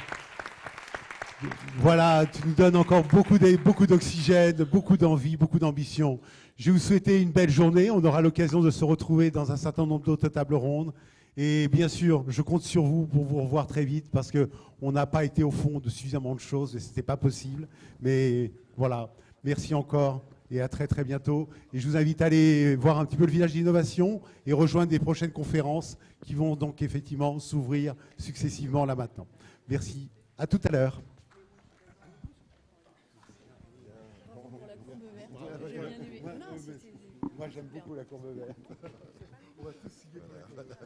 Voilà, tu nous donnes encore beaucoup d'oxygène, beaucoup d'envie, beaucoup d'ambition. Je vais vous souhaiter une belle journée. On aura l'occasion de se retrouver dans un certain nombre d'autres tables rondes. Et bien sûr, je compte sur vous pour vous revoir très vite parce qu'on n'a pas été au fond de suffisamment de choses et ce n'était pas possible. Mais voilà, merci encore et à très très bientôt. Et je vous invite à aller voir un petit peu le village d'innovation et rejoindre des prochaines conférences qui vont donc effectivement s'ouvrir successivement là maintenant. Merci, à tout à l'heure. Moi j'aime beaucoup la courbe verte. On va tous signer pour la courbe verte.